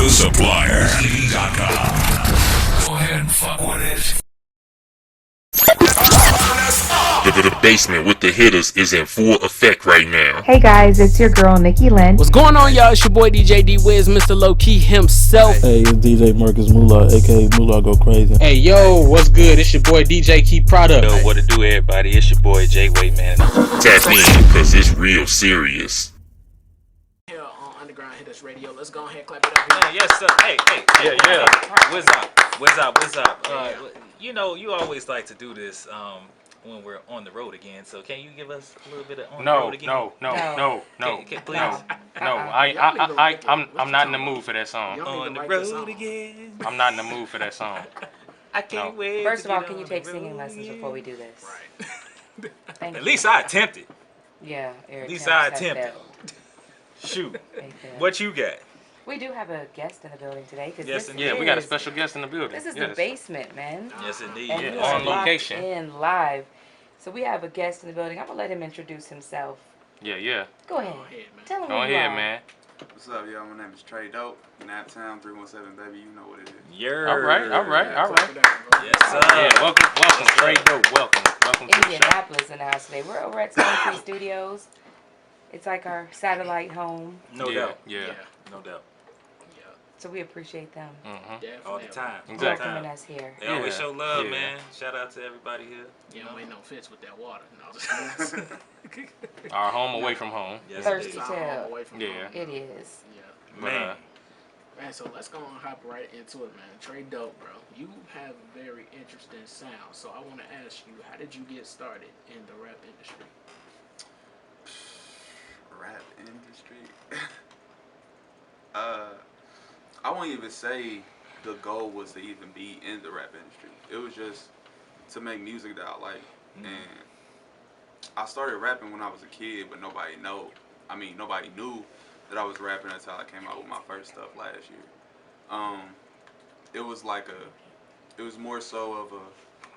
The Supplier. Go ahead and fuck with it. The basement with the hitters is in full effect right now. Hey guys, it's your girl Nikki Lynn. What's going on, y'all? It's your boy DJ D Wiz, Mr. Low Key himself. Hey, it's DJ Marcus Moolah, aka Moolah Go Crazy. Hey, yo, what's good? It's your boy DJ Key Product. Yo, what it do, everybody? It's your boy Jay Way, man. Tap in, cause it's real serious. Here on Underground Hittas Radio. Let's go ahead and clap it up. Yes, sir. Hey. Yeah. What's up? You know, you always like to do this when we're on the road again. So can you give us a little bit of on the road again? No. Please. I'm not in the mood for that song. On the road again. I'm not in the mood for that song. I can't wait. First of all, can you take singing lessons before we do this? Right. Thank At you. least I attempted. Yeah, Eric. At least I Towns has attempted. failed. Shoot. They failed. What you got? We do have a guest in the building today. Yes, this Yeah, we got a special guest in the building. This is Yes. the basement, man. Yes, indeed. And Yeah, we on are locked location. in live. So we have a guest in the building. I'm going to let him introduce himself. Yeah. Go ahead. Tell him Go who you ahead, are. man. What's up, y'all? My name is TRE Naptown 317, baby. You know what it is. You're All right. Yes, sir. Yeah, welcome, Trey Dope. Welcome to the show. Indianapolis in the house today. We're over at Stone Tree Studios. It's like our satellite home. No doubt. Yeah. No doubt. So we appreciate them All the time. Exactly. welcoming us here. They always Yeah. show love, Yeah. man. Shout out to everybody here. You don't ain't no fits with that water. No, Our home away from home. Yes, Thirsty indeed. tale. away from Yeah. home. It is. Yeah. Man. Man, so let's go and hop right into it, man. Trey Dope, bro. You have a very interesting sound. So I want to ask you, how did you get started in the rap industry? Rap industry. I won't even say the goal was to even be in the rap industry. It was just to make music that I like. And I started rapping when I was a kid, but nobody knew that I was rapping until I came out with my first stuff last year. It was more so of a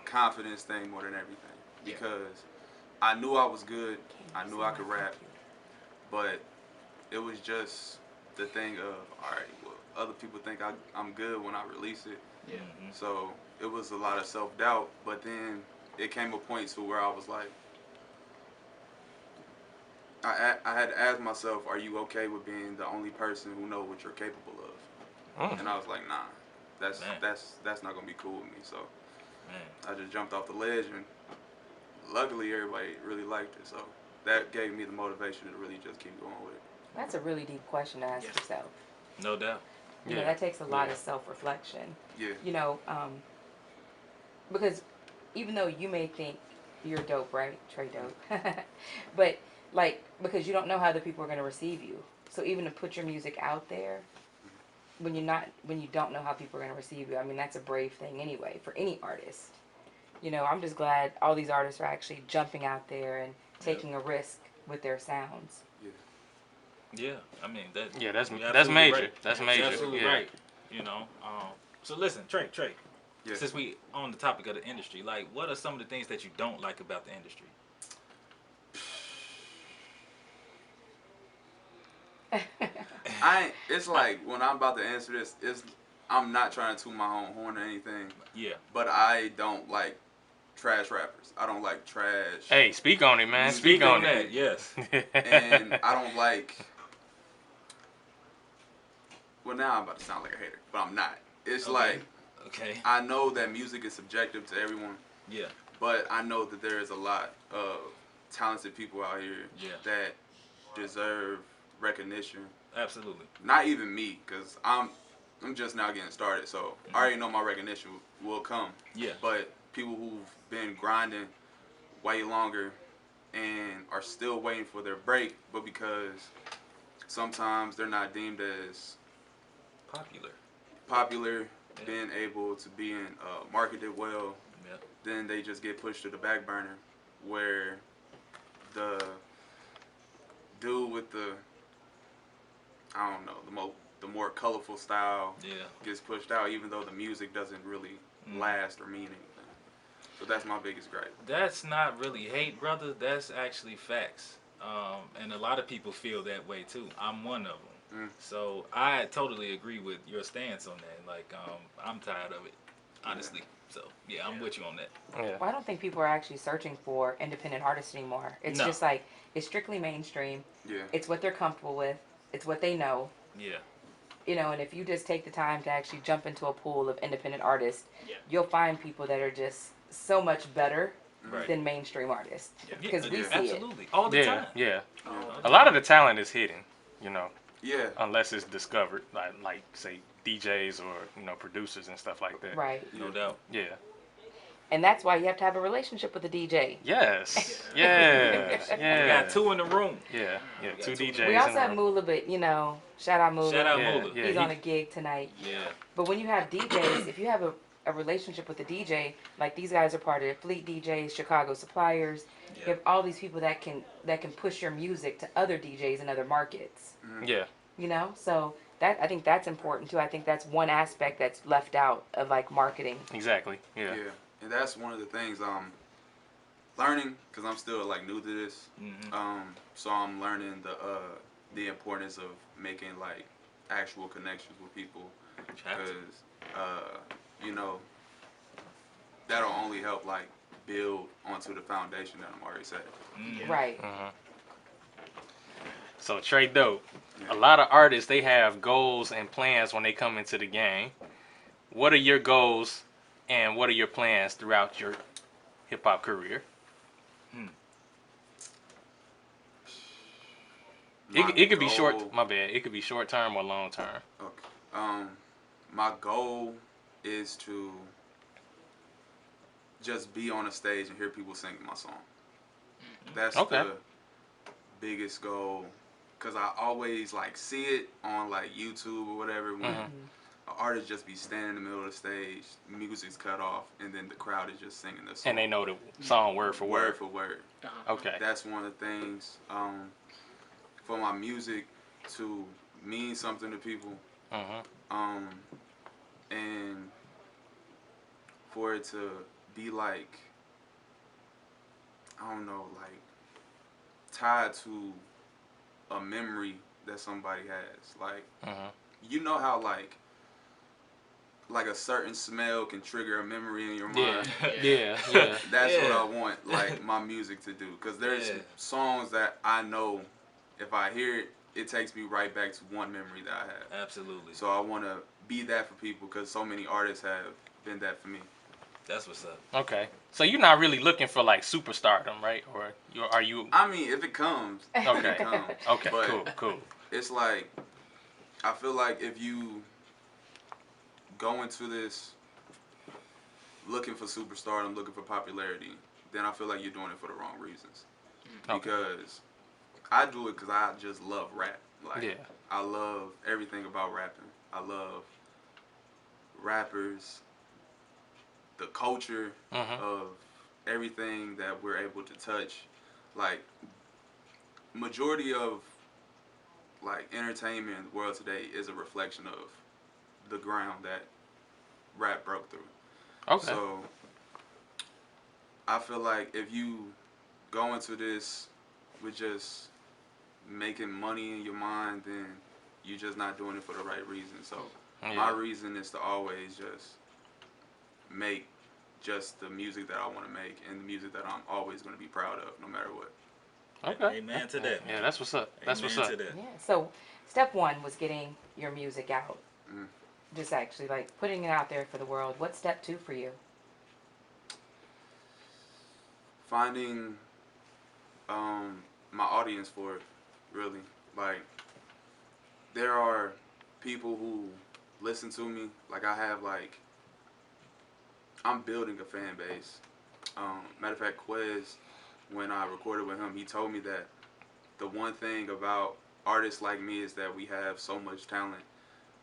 confidence thing more than everything, because I knew I was good, I knew I could rap, but it was just the thing of, all right, well, other people think I'm good when I release it. Yeah. So it was a lot of self-doubt, but then it came a point to where I was like, I had to ask myself, are you okay with being the only person who knows what you're capable of? And I was like, nah, that's not gonna be cool with me. So I just jumped off the ledge, and luckily everybody really liked it. So that gave me the motivation to really just keep going with it. That's a really deep question to ask yourself. No doubt. You know, that takes a lot of self-reflection. Yeah. You know, because even though you may think you're dope, right? Trey Dope. But, like, because you don't know how the people are going to receive you. So even to put your music out there, when you don't know how people are going to receive you, I mean, that's a brave thing anyway, for any artist. You know, I'm just glad all these artists are actually jumping out there and taking a risk with their sounds. Yeah, I mean that. Yeah, that's absolutely major. right. That's major. Absolutely Yeah. right. You know. So listen, Trey. Yeah. Since we on the topic of the industry, like, what are some of the things that you don't like about the industry? It's like, when I'm about to answer this, I'm not trying to toot my own horn or anything. Yeah. But I don't like trash rappers. I don't like trash. Hey, speak on it, man. Speak on it. Yes. And I don't like. Well, now I'm about to sound like a hater, but I'm not. It's like, Okay. I know that music is subjective to everyone. Yeah. But I know that there is a lot of talented people out here that deserve recognition. Absolutely. Not even me, because I'm just now getting started, so I already know my recognition will come. Yeah. But people who've been grinding way longer and are still waiting for their break, but because sometimes they're not deemed as popular, being able to be marketed well, then they just get pushed to the back burner, where the dude with the, I don't know, the more colorful style gets pushed out, even though the music doesn't really last or mean anything. So that's my biggest gripe. That's not really hate, brother. That's actually facts. And a lot of people feel that way too. I'm one of them. So I totally agree with your stance on that. Like, I'm tired of it, honestly. So yeah, I'm with you on that. Yeah. Well, I don't think people are actually searching for independent artists anymore. It's No. just like, it's strictly mainstream. Yeah. It's what they're comfortable with. It's what they know. Yeah. You know, and if you just take the time to actually jump into a pool of independent artists, Yeah. you'll find people that are just so much better Right. than mainstream artists. Because we see absolutely all the Yeah, time. yeah. Oh, A lot of the talent is hidden, you know, Yeah. unless it's discovered, like say DJs or producers and stuff like that. it. Right. No doubt. Yeah. And that's why you have to have a relationship with a DJ. Yes. Yes. We Yeah. got 2 in the room. Yeah. Yeah. We got 2 two. DJs. We in also the have room. Mula, but shout out Mula. Shout out Yeah, Mula. yeah. He's he- on a gig tonight. Yeah. But when you have DJs, if you have a relationship with a DJ, like these guys are part of Fleet DJs, Chicago Suppliers, Yeah. you have all these people that can push your music to other DJs in other markets. Yeah. So that I think that's important too. I think that's one aspect that's left out of like marketing. Exactly. Yeah. Yeah. And that's one of the things I'm learning because I'm still like new to this. So I'm learning the importance of making like actual connections with people because that'll only help like build onto the foundation that I'm already setting. Right. So Trey Dope, a lot of artists they have goals and plans when they come into the game. What are your goals and what are your plans throughout your hip hop career? It could be short. My bad. It could be short term or long term. Okay. My goal is to just be on a stage and hear people singing my song. That's the biggest goal. Cause I always like see it on like YouTube or whatever when an artist just be standing in the middle of the stage, music's cut off, and then the crowd is just singing the song. And they know the song word for word. Word for word. Okay. That's one of the things. For my music to mean something to people. And for it to be like, I don't know, like tied to a memory that somebody has. Like, you know how like a certain smell can trigger a memory in your mind. Yeah. That's what I want like my music to do. Cause there's songs that I know if I hear it, it takes me right back to one memory that I have. Absolutely. So I want to be that for people because so many artists have been that for me. That's what's up. Okay. So you're not really looking for like superstardom, right? Or are you? I mean, if it comes, Okay. it comes. Okay. But Cool. it's like, I feel like if you go into this looking for superstardom, looking for popularity, then I feel like you're doing it for the wrong reasons. Because I do it because I just love rap. Like, I love everything about rapping. I love rappers, the culture of everything that we're able to touch. Like, majority of like entertainment in the world today is a reflection of the ground that rap broke through. Okay. So I feel like if you go into this with just making money in your mind, then you're just not doing it for the right reason. So my reason is to always just make just the music that I want to make and the music that I'm always going to be proud of no matter what. Okay. Amen to that. Yeah, that's what's up. That's what's up. To that. Yeah. So step one was getting your music out. Just actually like putting it out there for the world. What's step two for you? Finding my audience for it, really. Like, there are people who listen to me. Like, I'm building a fan base. Matter of fact, Quez, when I recorded with him, he told me that the one thing about artists like me is that we have so much talent,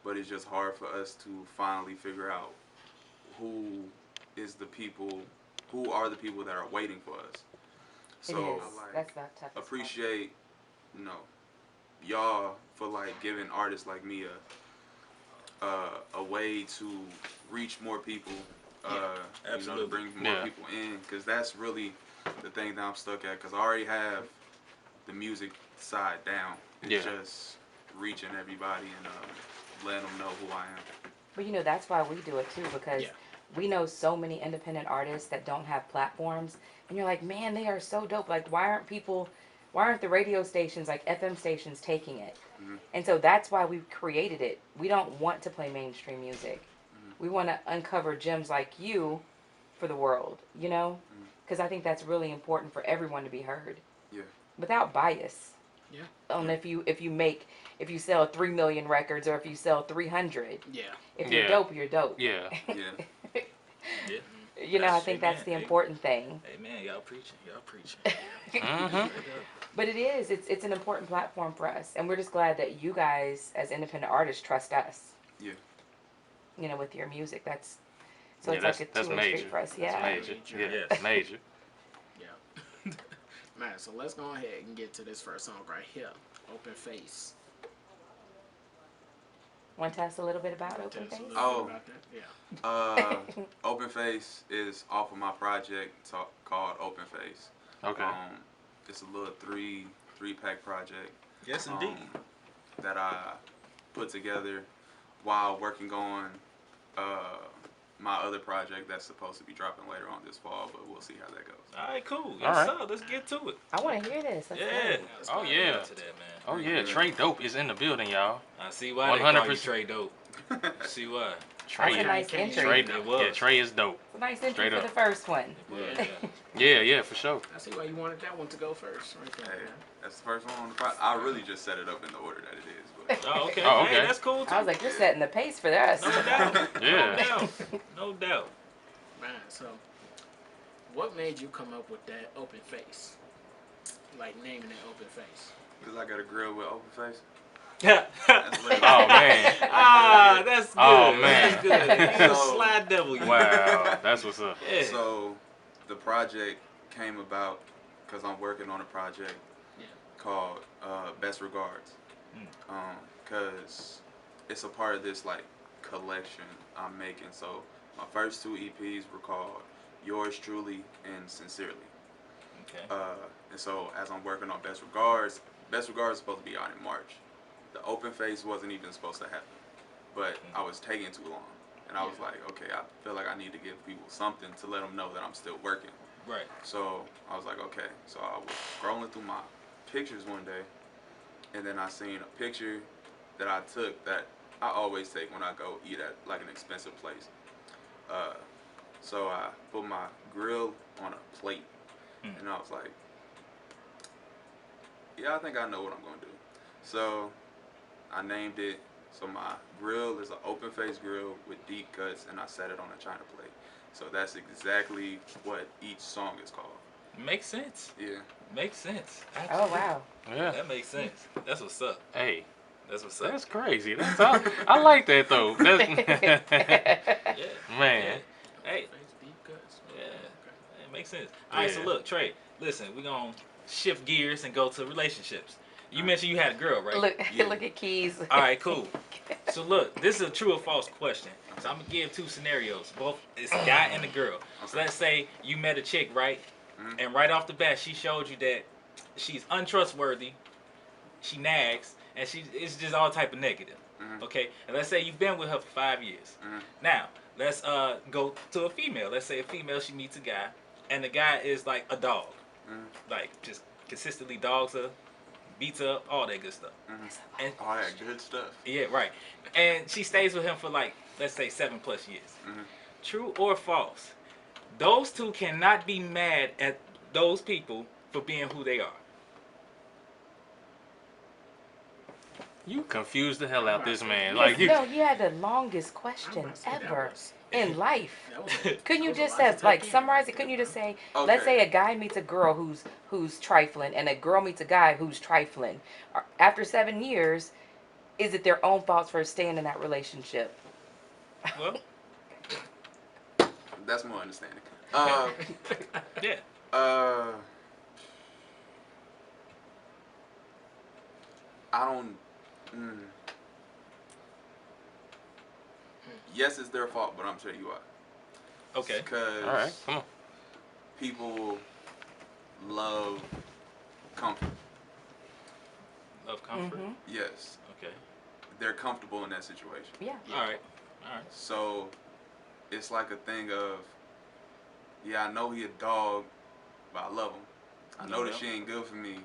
but it's just hard for us to finally figure out who are the people that are waiting for us. So That's that tough. appreciate, y'all for like giving artists like me a way to reach more people, to bring more people in, because that's really the thing that I'm stuck at, because I already have the music side down. It's just reaching everybody and letting them know who I am. But you know, that's why we do it too, because Yeah. we know so many independent artists that don't have platforms, and you're like, man, they are so dope. Like, why aren't the radio stations, like FM stations, taking it? Mhm. And so that's why we created it. We don't want to play mainstream music. We want to uncover gems like you for the world, you know? Because I think that's really important for everyone to be heard. Yeah. Without bias. Yeah. On if you sell 3 million records or if you sell 300. Yeah. If you're Yeah. dope, you're dope. Yeah. Yeah. Yeah. You know, I think that's the Amen. important thing. Hey man, y'all preaching. Y'all preaching. Mm-hmm. But it's an important platform for us, and we're just glad that you guys, as independent artists, trust us. Yeah. You know, with your music, that's so Yeah, it's that's like a that's two-way major. street for us. That's Yeah. major. Yeah, Yes. major. Yeah. Man, so let's go ahead and get to this first song right here. Open Face. Want to tell us a little bit about Tell Open us a Face? little Oh. bit about that. Yeah. Open Face is off of my project called Open Face. Okay. It's a little three-pack project. Yes, indeed. That I put together while working on my other project that's supposed to be dropping later on this fall, but we'll see how that goes. All right, cool. All Yes, right. sir. Let's get to it. I want to hear this. Let's Yeah. go. Let's Oh, go yeah. to that, man. Oh yeah, Trey Dope is in the building, y'all. I see why they call you 100%. Trey Dope. See why? That's a Trey, nice Trey- entry. Trey, It was. yeah, Trey is dope. It's a nice entry Straight for up. the first one. Yeah. Yeah, for sure. I see why you wanted that one to go first. Right there, Hey, man. that's the first one on the project. I really just set it up in the order that it is, but Oh, okay. Oh, Hey, okay. that's cool too. I was like, you're setting the pace for us. No doubt. Yeah. No doubt. No doubt. Man, so what made you come up with that Open Face? Like naming it Open Face. because I got a grill with open face. Yeah. That's literally- Oh man. Ah, that's good. Oh, man. That's good. You a So- slide devil. You. Wow, that's what's up. Yeah. So the project came about because I'm working on a project Yeah. called Best Regards. Because it's a part of this like collection I'm making. So my first two EPs were called Yours Truly and Sincerely. Okay. And so as I'm working on Best Regards is supposed to be out in March. The Open Face wasn't even supposed to happen, but I was taking too long. And I was like, okay, I feel like I need to give people something to let them know that I'm still working. Right. So I was like, okay. So I was scrolling through my pictures one day, and then I seen a picture that I took that I always take when I go eat at like an expensive place. So I put my grill on a plate, and I was like, yeah, I think I know what I'm gonna do. So I named it. So my grill is an open face grill with deep cuts, and I set it on a china plate. So that's exactly what each song is called. Makes sense. Yeah. Makes sense. Oh, Absolutely. wow. Yeah. That makes sense. That's what's up. Hey, That's what's up. that's crazy. That's I like that though. That's, Yeah. man. Hey. Face, deep cuts. Yeah. Okay. It makes sense. All right. So Yeah. look, Trey. Listen, we're gonna shift gears and go to relationships. You mentioned you had a girl, right? Look, Yeah. look at Keys. All right, cool. So look, this is a true or false question. So I'm gonna give two scenarios. Both it's a guy and a girl. So let's say you met a chick, right? And right off the bat, she showed you that she's untrustworthy, she nags, and it's just all type of negative. Okay, and let's say you've been with her for 5 years. Now let's go to a female. Let's say a female, she meets a guy, and the guy is like a dog, like just consistently dogs her, beats her up, all that good stuff. And All that good stuff. yeah, right. And she stays with him for like, let's say 7+ years. True or false? Those two cannot be mad at those people for being who they are. You confused the hell out this man. Yes, Like you. no, you had the longest I'm question about to say that ever was- in life. that was a- Couldn't you that was just a lot have to like take in. summarize it? Couldn't you just say, let's say a guy meets a girl who's trifling, and a girl meets a guy who's trifling. After 7 years, is it their own fault for staying in that relationship? Well, That's more understanding. yeah. I don't. Yes, it's their fault, but I'm telling you why. Okay. Because All right, come on. people love comfort. Love comfort. Yes. Okay. they're comfortable in that situation. Yeah. All right. All right. So it's like a thing of, yeah, I know he a dog, but I love him. I know that doubt. she ain't good for me,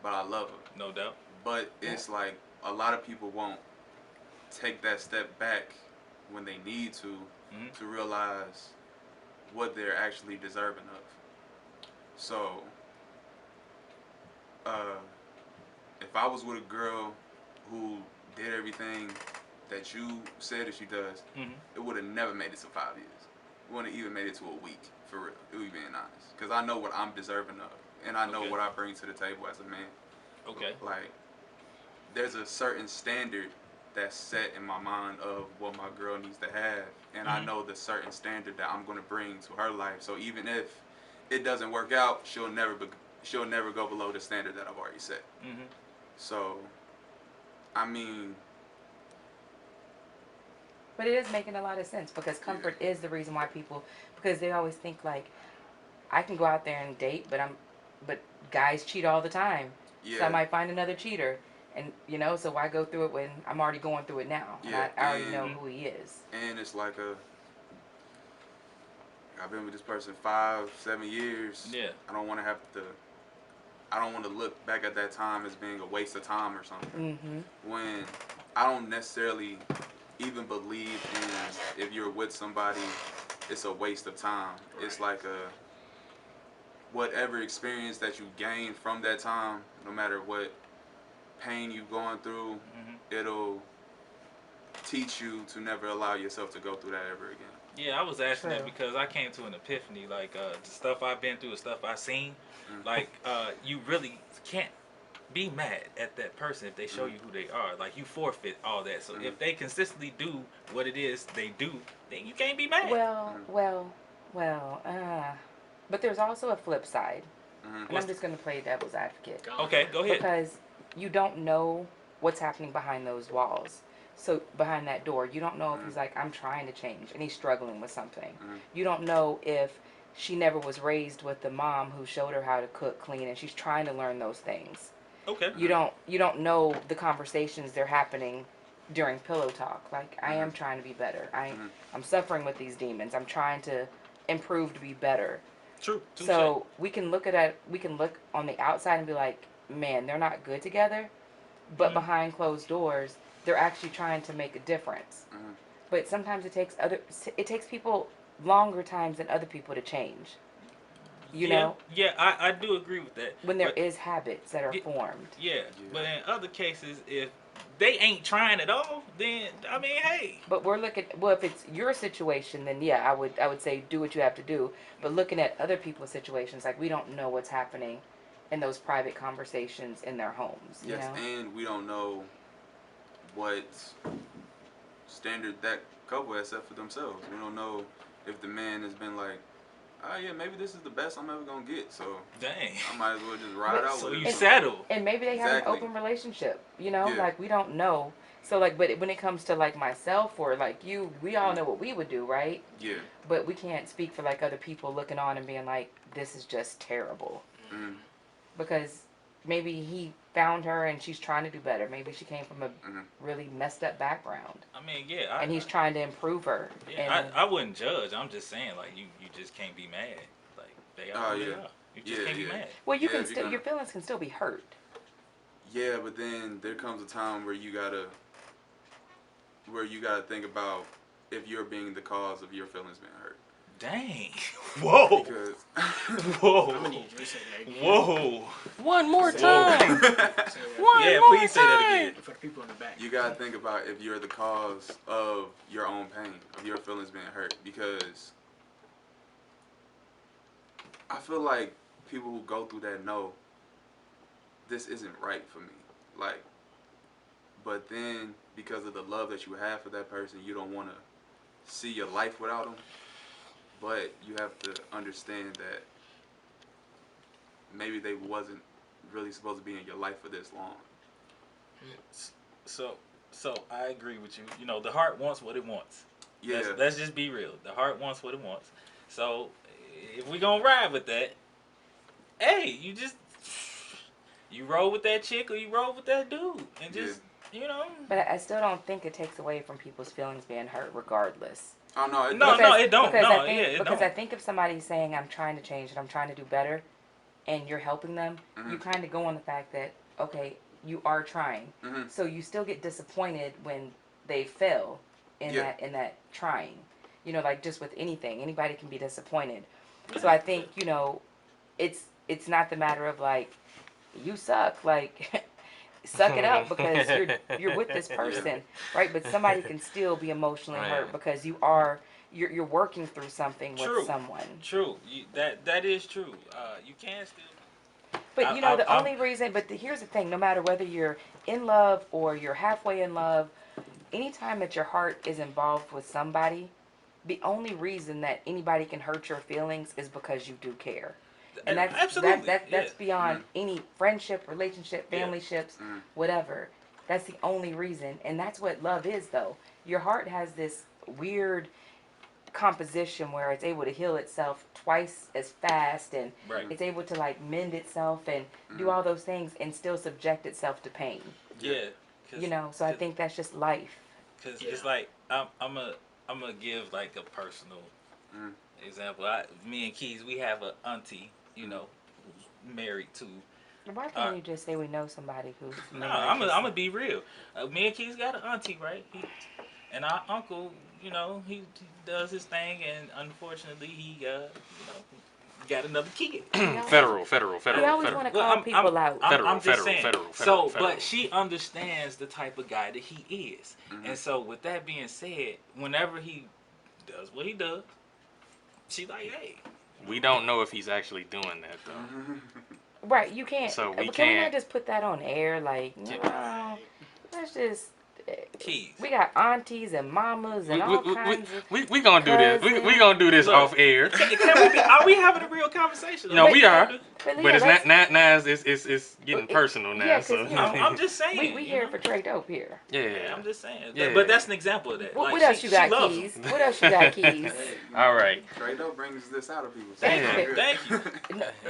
but I love her. No doubt. But it's like a lot of people won't take that step back when they need to realize what they're actually deserving of. So, if I was with a girl who did everything that you said that she does, it would have never made it to 5 years. It wouldn't have even made it to a week, for real. If we being honest, because I know what I'm deserving of, and I know Okay. what I bring to the table as a man. Okay. Like, there's a certain standard that's set in my mind of what my girl needs to have, and I know the certain standard that I'm going to bring to her life. So even if it doesn't work out, she'll never go below the standard that I've already set. So, I mean, But it is making a lot of sense because comfort is the reason why people, because they always think like, I can go out there and date, but guys cheat all the time. yeah, So I might find another cheater, and so why go through it when I'm already going through it now, and Yeah, I already know who he is. and it's like I've been with this person 5-7 years. Yeah. I don't want to look back at that time as being a waste of time or something. When I don't necessarily even believe in, if you're with somebody, it's a waste of time. It's like whatever experience that you gain from that time, no matter what pain you're going through, it'll teach you to never allow yourself to go through that ever again. Yeah, I was asking that True. because I came to an epiphany. Like the stuff I've been through, the stuff I've seen. Like you really can't be mad at that person if they show you who they are. Like you forfeit all that. So if they consistently do what it is they do, then you can't be mad. Well, but there's also a flip side, and I'm just going to play devil's advocate. Okay, go ahead. Because you don't know what's happening behind those walls. So behind that door, you don't know if he's like, I'm trying to change, and he's struggling with something. You don't know if she never was raised with the mom who showed her how to cook, clean, and she's trying to learn those things. Okay. You don't know the conversations they're happening during pillow talk. Like, I am trying to be better. I'm suffering with these demons. I'm trying to improve to be better. True. Touche. So we can look on the outside and be like, man, they're not good together, but behind closed doors, they're actually trying to make a difference. But sometimes it takes people longer times than other people to change. You know? Yeah, I do agree with that. When there is habits that are formed. Yeah, but in other cases, if they ain't trying at all, then I mean, hey. But we're looking. Well, if it's your situation, then yeah, I would say do what you have to do. But looking at other people's situations, like we don't know what's happening in those private conversations in their homes. You know? And we don't know what standard that couple has set for themselves. We don't know if the man has been like, oh yeah, maybe this is the best I'm ever gonna get, so Dang. I might as well just ride out So with you it. settle. And maybe they have an Exactly. open relationship. You know, Yeah. like we don't know. So like, but when it comes to like myself or like you, we all know what we would do, right? Yeah. But we can't speak for like other people looking on and being like, this is just terrible. Because maybe he found her and she's trying to do better. Maybe she came from a really messed up background. I mean, yeah. And he's trying to improve her. Yeah, I wouldn't judge. I'm just saying, like, you just can't be mad. Like, they are who they are. You just can't be mad. Well, you Yeah, can if you're still, gonna- your feelings can still be hurt. Yeah, but then there comes a time where you gotta think about if you're being the cause of your feelings being hurt. Dang. Whoa. Because Whoa. I'm gonna need you to say that again. Whoa. One more Say time. Say that Yeah, more please say that time. again. for the people in the back. you gotta think about if you're the cause of your own pain, of your feelings being hurt. Because I feel like people who go through that know this isn't right for me. Like, but then because of the love that you have for that person, you don't want to see your life without them. But you have to understand that maybe they wasn't really supposed to be in your life for this long. So I agree with you. You know, the heart wants what it wants. Yeah. Let's just be real. The heart wants what it wants. So if we gonna ride with that, hey, you roll with that chick or you roll with that dude, and just You know. But I still don't think it takes away from people's feelings being hurt, regardless. Oh no, it No, doesn't. no, it don't. Because No, I think, yeah, it because don't. I think if somebody's saying I'm trying to change and I'm trying to do better, and you're helping them, you kind of go on the fact that okay, you are trying. So you still get disappointed when they fail in that trying. You know, like just with anything, anybody can be disappointed. So I think it's not the matter of like you suck, like suck it up because you're with this person, right? But somebody can still be emotionally hurt because you're working through something with someone. True. That is true. You can still. But you know, the only reason, here's the thing, no matter whether you're in love or you're halfway in love, anytime that your heart is involved with somebody, the only reason that anybody can hurt your feelings is because you do care. And that's beyond any friendship, relationship, family ships, whatever. That's the only reason. And that's what love is, though. Your heart has this weird composition where it's able to heal itself twice as fast, and it's able to like mend itself and do all those things and still subject itself to pain. Yeah. You know, so I think that's just life. Because it's like I'm gonna give like a personal example. Me and Keys, we have a auntie, you know, who's married to. Why can't you just say we know somebody who's No, I'm gonna be real. Me and Keys got an auntie, right? And our uncle, you know, he does his thing, and unfortunately, he got another kid. Federal. We always want to call people out. I'm just saying. Federal. But she understands the type of guy that he is, and so with that being said, whenever he does what he does, she like, hey. We don't know if he's actually doing that though. Right, you can't. So we can we not can't just put that on air? Like, no, let's just. Keys. We got aunties and mamas and all kinds of. We gonna do this. We gonna do this off air. Are we having a real conversation? No, we are. But it's now it's getting personal now. Yeah, So you know, I'm just saying. We here for Trey Dope here. Yeah. I'm just saying. Yeah. But that's an example of that. What Like, else you got, Keys? What else you got, Keys? All right. Trey Dope brings this out of people. Thank you.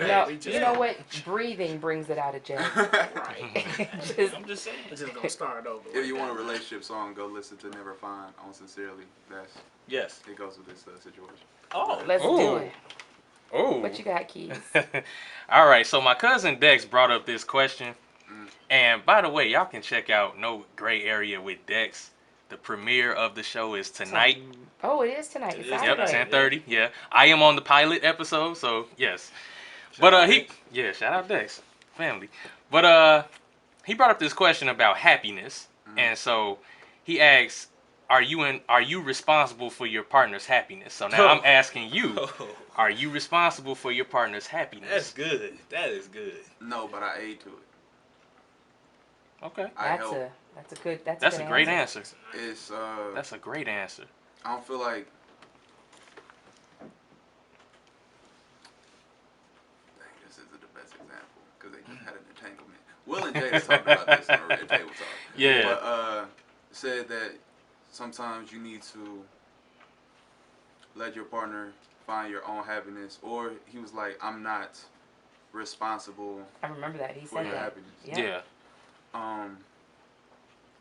No, you know what? Breathing brings it out of Jay. Right. I'm just saying. We're just gonna start over. If you want a relationship song, go listen to Never Fine on Sincerely. It goes with this situation. Oh, Let's do it. Oh. What you got, Keys? All right. So my cousin Dex brought up this question, and by the way, y'all can check out No Gray Area with Dex. The premiere of the show is tonight. Oh, it is tonight. It's Yep, Saturday. 10:30. Yeah, I am on the pilot episode, so yes. Shout out Dex family. But he brought up this question about happiness, and so he asks, "Are you responsible for your partner's happiness?" So now I'm asking you, are you responsible for your partner's happiness? That's good. That is good. No, but I aid to it. Okay. That's a great answer. It's That's a great answer. I don't feel like. Dang, this isn't the best example because they just had an entanglement. Will and Jada talked about this on Red Table Talk. Yeah. But said that sometimes you need to let your partner find your own happiness, or he was like, "I'm not responsible." I remember that he for said your that. happiness. Yeah.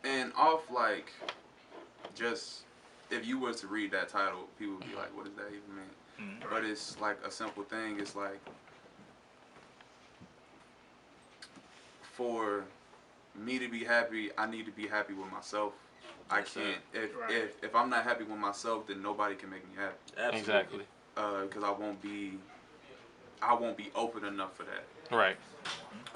And off like just if you were to read that title, people would be like, "What does that even mean?" But it's like a simple thing. It's like for me to be happy, I need to be happy with myself. I can't if I'm not happy with myself, then nobody can make me happy. Absolutely. Exactly. Because I won't be open enough for that. Right.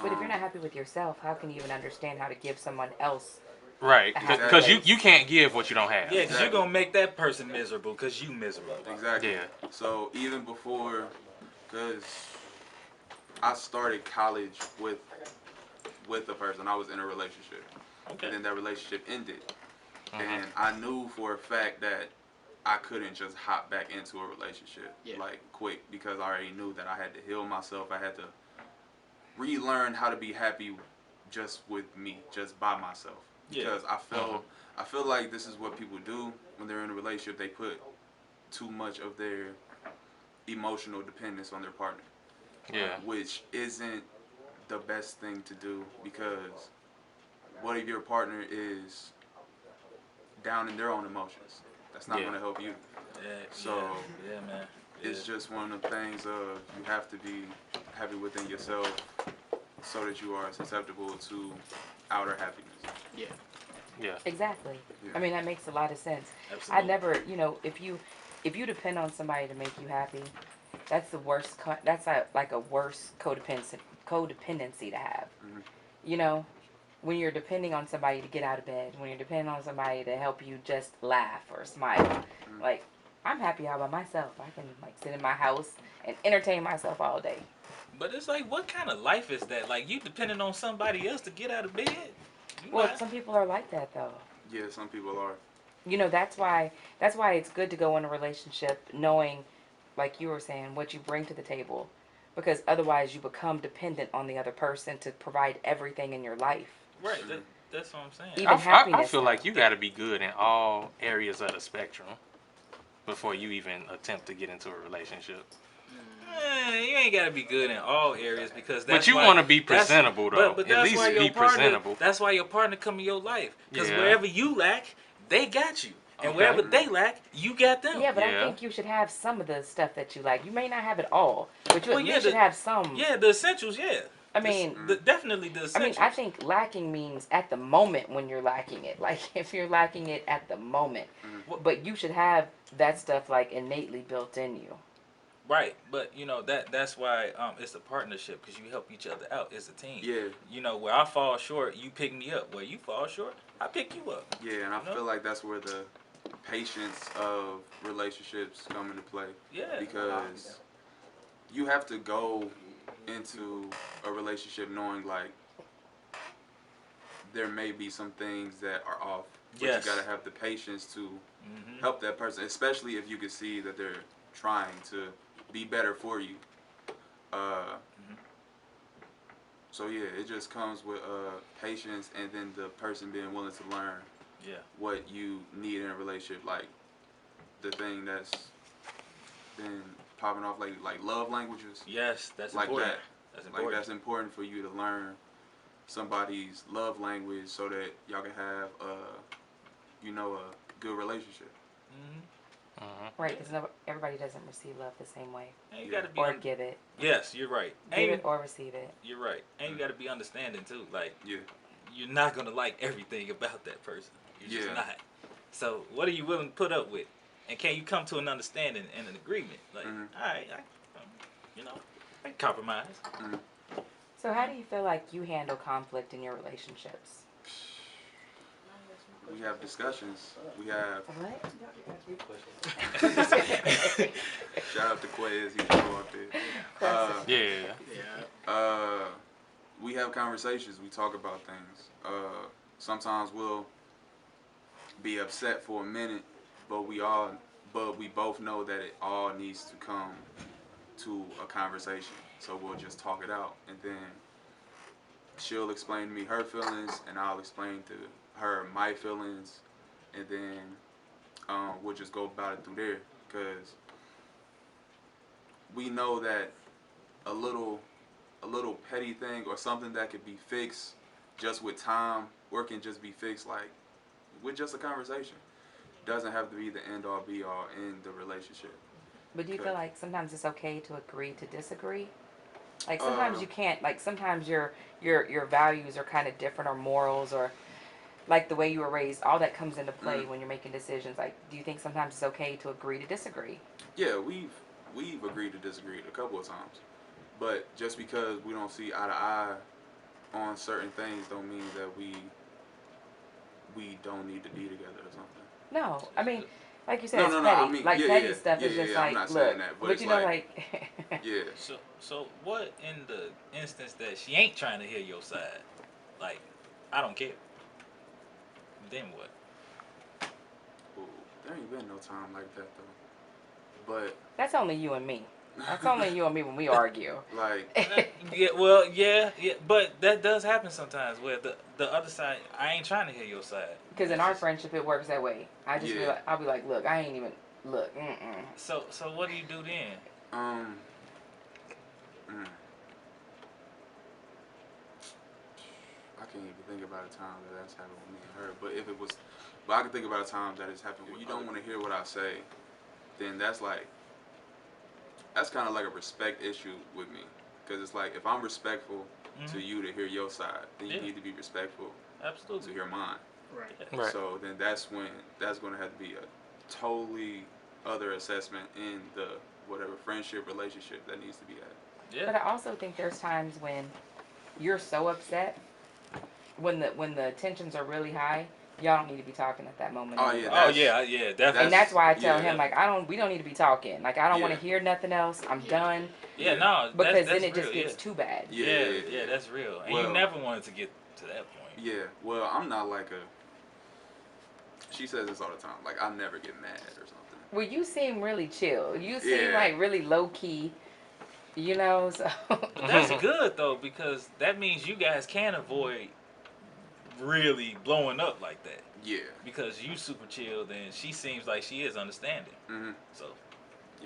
But if you're not happy with yourself, how can you even understand how to give someone else? Right. Because you can't give what you don't have. Yeah, because you're going to make that person miserable because you miserable. Exactly. Yeah. So even before, because I started college with a person, I was in a relationship. Okay. And then that relationship ended. And I knew for a fact that I couldn't just hop back into a relationship like quick, because I already knew that I had to heal myself. I had to relearn how to be happy just with me, just by myself. Because I feel like this is what people do when they're in a relationship. They put too much of their emotional dependence on their partner. Yeah. Which isn't the best thing to do, because what if your partner is down in their own emotions? That's not Yeah. going to help you. Yeah, So yeah, man. it's just one of the things of you have to be happy within yourself so that you are susceptible to outer happiness. Yeah. Yeah. Exactly. Yeah. I mean, that makes a lot of sense. Absolutely. I never, if you depend on somebody to make you happy, that's the worst. That's like a worse codependency to have. Mhm. You know, when you're depending on somebody to get out of bed, when you're depending on somebody to help you just laugh or smile, Mhm. like I'm happy all by myself. I can like sit in my house and entertain myself all day. But it's like, what kind of life is that? Like, you depending on somebody else to get out of bed? You Well, not. some people are like that though. Yeah, some people are. That's why it's good to go in a relationship knowing, like you were saying, what you bring to the table, because otherwise you become dependent on the other person to provide everything in your life. Right. That's what I'm saying. Even I happiness feel now. like you got to be good in all areas of the spectrum before you even attempt to get into a relationship. You ain't gotta be good in all areas because that's But you why- want to be that's- presentable though. But At that's least why be your partner. presentable. That's why your partner come in your life. Because Yeah. wherever you lack, they got you, and Okay. wherever they lack, you got them. Yeah, but I Yeah. think you should have some of the stuff that you like. You may not have it all, but you Well, at yeah, least should have some. Yeah, the essentials. Yeah. I mean, Definitely the I essentials. mean, I think lacking means at the moment when you're lacking it. Like if you're lacking it at the moment, but you should have that stuff like innately built in you. Right, but that's why it's a partnership because you help each other out. It's a team. Yeah. Where I fall short, you pick me up. Where you fall short, I pick you up. Yeah, and I feel like that's where the patience of relationships come into play. Yeah. Because you have to go into a relationship knowing like there may be some things that are off. But Yes. you gotta have the patience to help that person, especially if you can see that they're trying to be better for you. So yeah, it just comes with patience and then the person being willing to learn what you need in a relationship. Like the thing that's been popping off like love languages. Yes, that's like important. that. That's Like important. that's important for you to learn somebody's love language so that y'all can have a good relationship. Right, because everybody doesn't receive love the same way. And you gotta be or give it. Yes, you're right. Give it or receive it. You're right, and you gotta be understanding too. Like Yeah. you're not gonna like everything about that person. You're just not. So what are you willing to put up with? And can you come to an understanding and an agreement? Like, all right, I can compromise. So how do you feel like you handle conflict in your relationships? We have discussions. We have. What? Shout out to Quez. He's go up there. We have conversations. We talk about things. Sometimes we'll be upset for a minute, but we both know that it all needs to come to a conversation. So we'll just talk it out, and then she'll explain to me her feelings, and I'll explain to her my feelings, and then we'll just go about it through there. Because we know that a little petty thing or something that could be fixed just with time, or can just be fixed like with just a conversation. Doesn't have to be the end all be all in the relationship. But do you feel like sometimes it's okay to agree to disagree? Like sometimes you can't. Like sometimes your values are kind of different, or morals, or like the way you were raised. All that comes into play when you're making decisions. Like, do you think sometimes it's okay to agree to disagree? Yeah, we've agreed to disagree a couple of times, but just because we don't see eye to eye on certain things, don't mean that we don't need to be together or something. No, I mean, like you said, No, it's no, petty. I mean, Petty stuff is just like, I'm not look, saying that, but but it's you know, like, yeah. So what in the instance that she ain't trying to hear your side? Like, I don't care. Then what? Ooh, there ain't been no time like that though. But that's only you and me. That's only you and me when we argue. like, yeah, but that does happen sometimes where the other side, I ain't trying to hear your side. Because in our friendship, it works that way. I just feel like, I'll be like, look, I ain't even look. So what do you do then? I can't even think about a time that that's happened with me and her. But if it was, but I can think about a time that it's happened where you don't want to hear what I say, then that's kind of like a respect issue with me. Because it's like, if I'm respectful to you to hear your side, then you need to be respectful Absolutely. to hear mine. Right. So then that's when that's going to have to be a totally other assessment in the whatever friendship relationship that needs to be had. But I also think there's times when you're so upset, when the tensions are really high, y'all don't need to be talking at that moment. Oh, anyway. yeah, Yeah, definitely. And that's why I tell yeah. him, like, we don't need to be talking. Like, I don't want to hear nothing else. I'm done. Yeah, no, Because that's then it real, just gets too bad. Yeah, that's real. And you never wanted to get to that point. Yeah, well, I'm not like she says this all the time, like, I never get mad or something. Well, you seem really chill. You seem like really low key, you know. So But that's good though, because that means you guys can avoid really blowing up like that. Yeah. Because you super chill, then she seems like she is understanding. Mm-hmm. So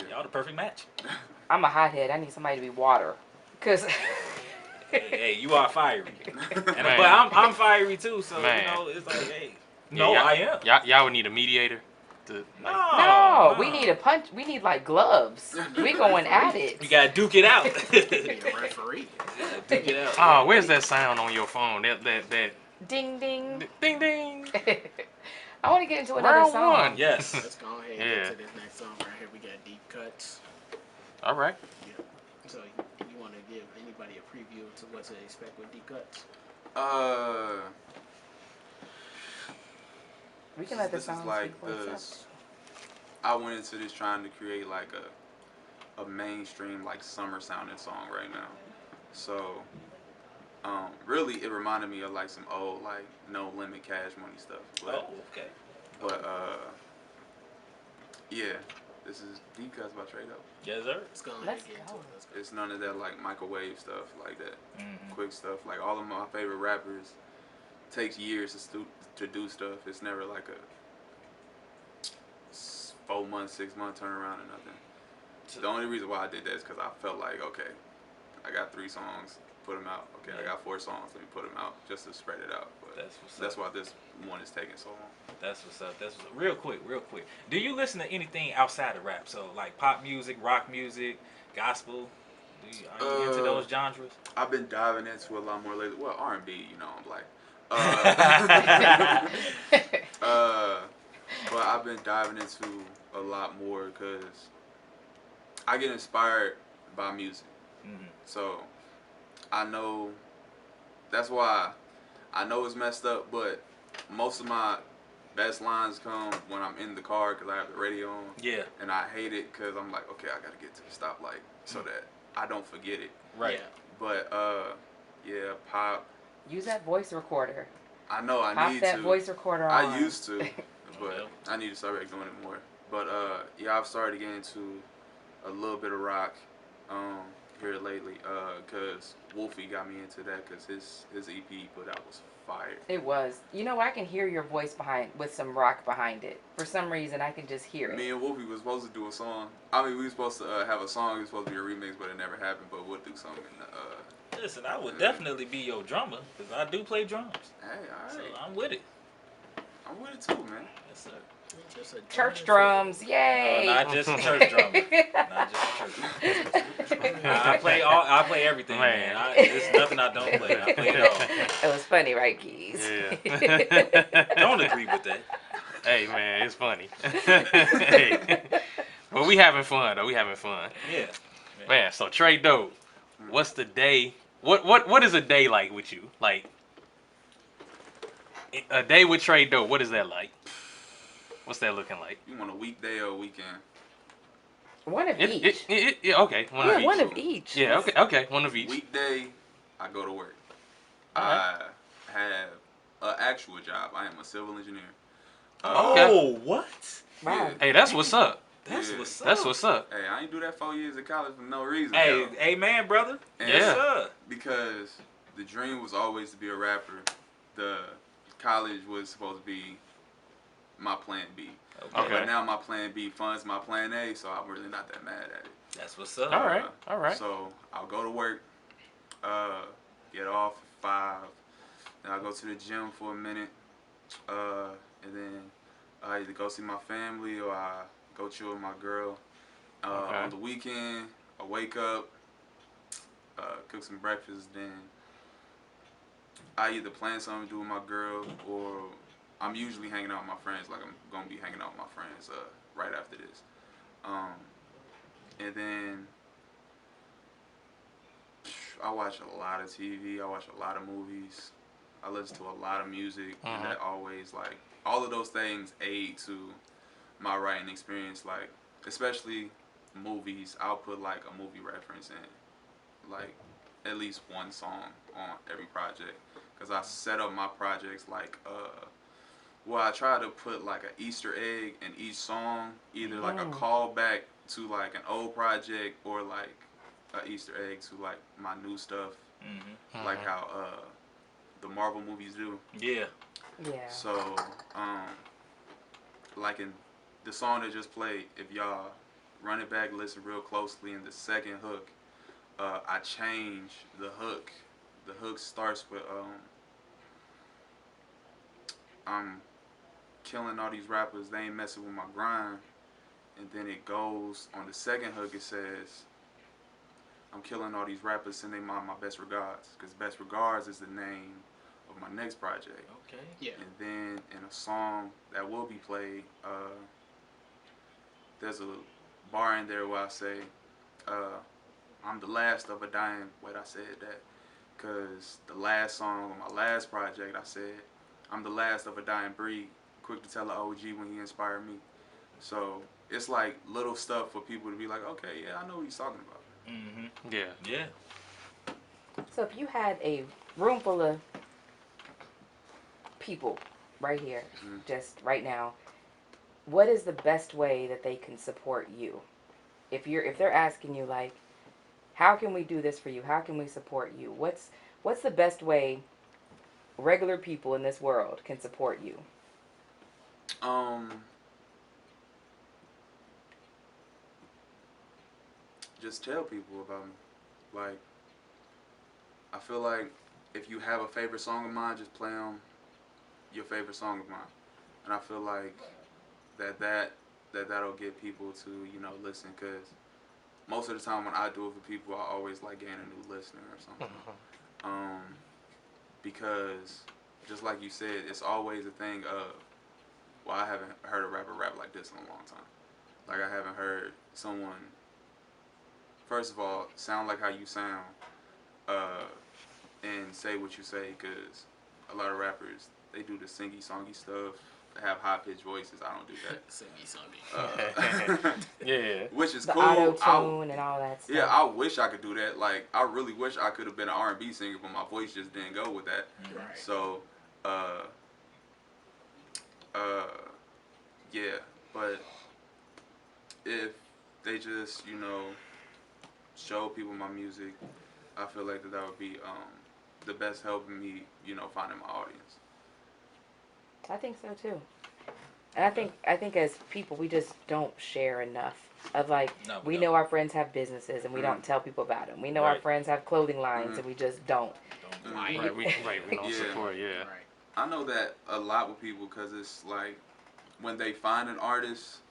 y'all the perfect match. I'm a hothead. I need somebody to be water, cause. hey, you are fiery, but I'm fiery too. So you know, it's like, hey, no, I am. Y'all would need a mediator. Like, no, we need a punch. We need like gloves. We going at it. You gotta duke it out. Be a referee. Duke it out. Oh, where's that sound on your phone? That Ding ding. ding ding. I want to get into another Round song. one. Yes. Let's go ahead and get to this next song right here. We got Deep Cuts. All right. Yeah. So you want to give anybody a preview to what to expect with Deep Cuts? We can let the This song is like speak for itself. I went into this trying to create like a mainstream like summer sounding song right now. So really it reminded me of like some old like No Limit Cash Money stuff. But, okay. But yeah, this is Deep Cuts by Trey Dope. Yes, sir. Let's go ahead Let's and get into go. it. Let's go. It's none of that like microwave stuff like that. Mm-hmm. Quick stuff. Like all of my favorite rappers takes years to do stuff. It's never like a 4 month, 6 month turnaround or nothing. The only reason why I did that is because I felt like, okay, I got 3 songs, put them out. Okay, I got 4 songs, let me put them out just to spread it out. But that's why this one is taking so long. That's what's up. That's what's up. Real quick. Do you listen to anything outside of rap? So like pop music, rock music, gospel? Are you into those genres? I've been diving into a lot more lately. Well, R&B, you know, I'm like. But I've been diving into a lot more because I get inspired by music. Mm-hmm. So I know that's why I know it's messed up, but most of my best lines come when I'm in the car because I have the radio on. Yeah. And I hate it because I'm like, okay, I gotta get to the stoplight so that I don't forget it. Right. Yeah. But yeah, pop. Use that voice recorder. I know I Pop need that to. voice recorder on. I used to, but I need to start back doing it more. But yeah, I've started getting into a little bit of rock here lately because Wolfie got me into that because his EP he put out was fire. It was. You know, I can hear your voice with some rock behind it. For some reason, I can just hear it. Me and Wolfie was supposed to do a song. I mean, we were supposed to have a song. It was supposed to be a remix, but it never happened. But we'll do something. Listen, I would definitely be your drummer because I do play drums. Hey, all right. So I'm with it. I'm with it too, man. Yes, sir. Just a Church drums, yay! Not just church drummer. Not just church drummer. I play everything, man. There's nothing I don't play. I play it all. It was funny, right, Keys? Yeah. Don't agree with that. Hey, man, it's funny. Hey. But we having fun, though. We having fun. Yeah. Man, so Trey Dope, what's the day? What is a day like with you? Like, a day with Trey Dope, what is that like? What's that looking like? You want a weekday or a weekend? One of each. Okay, one of each. One of each. Yeah, okay, one of each. Weekday, I go to work. Alright. I have an actual job. I am a civil engineer. Oh, what? Wow. Yeah. Hey, that's what's up. That's what's up. That's what's up. Hey, I ain't do that 4 years of college for no reason. Hey, yo. amen, brother. And Yeah. Sir. Because the dream was always to be a rapper. The college was supposed to be my plan B. Okay. But now my plan B funds my plan A, so I'm really not that mad at it. That's what's up. All right. So I'll go to work, get off at 5, Then I go to the gym for a minute, and then I either go see my family or I go chill with my girl. Okay. On the weekend, I wake up, cook some breakfast, then I either plan something to do with my girl or I'm usually hanging out with my friends. Like I'm gonna be hanging out with my friends right after this. And then I watch a lot of TV. I watch a lot of movies. I listen to a lot of music, and that always like all of those things aid to my writing experience. Like especially movies, I'll put like a movie reference in, like at least one song on every project, because I set up my projects like well, I try to put like an Easter egg in each song, either like a callback to like an old project or like a Easter egg to like my new stuff, like how the Marvel movies do. Yeah. Yeah. So, like in the song that just played, if y'all run it back, listen real closely, in the second hook, I change the hook. The hook starts with I'm killing all these rappers, they ain't messing with my grind. And then it goes on the second hook, it says, I'm killing all these rappers, send they my best regards. Because Best Regards is the name of my next project. Okay. Yeah. And then in a song that will be played, there's a bar in there where I say, I'm the last of a dying. Wait, I said that because the last song on my last project, I said, I'm the last of a dying breed, quick to tell an OG when he inspired me. So it's like little stuff for people to be like, okay, yeah, I know what he's talking about. Yeah. Yeah. So if you had a room full of people right here, just right now, what is the best way that they can support you? If they're asking you like, how can we do this for you? How can we support you? What's the best way regular people in this world can support you? Just tell people about me. Like, I feel like if you have a favorite song of mine, just play on your favorite song of mine, and I feel like that'll get people to listen. Cause most of the time when I do it for people, I always like gain a new listener or something. Because just like you said, it's always a thing of, well, I haven't heard a rapper rap like this in a long time. Like I haven't heard someone, first of all, sound like how you sound, and say what you say. Cause a lot of rappers, they do the singy songy stuff. They have high pitched voices. I don't do that. Singy, songy. Yeah. Which is The cool. auto-tune and all that stuff. Yeah, I wish I could do that. Like, I really wish I could have been an R&B singer, but my voice just didn't go with that. Right. So, yeah. But if they just, show people my music, I feel like that would be the best help in me, finding my audience. I think so too. And I think as people, we just don't share enough of like, No, we don't. know our friends have businesses and we don't tell people about them. We know our Right. friends have clothing lines and we just don't. Don't Right. Right. We don't Yeah. support. Yeah. Right. I know that a lot with people because it's like when they find an artist,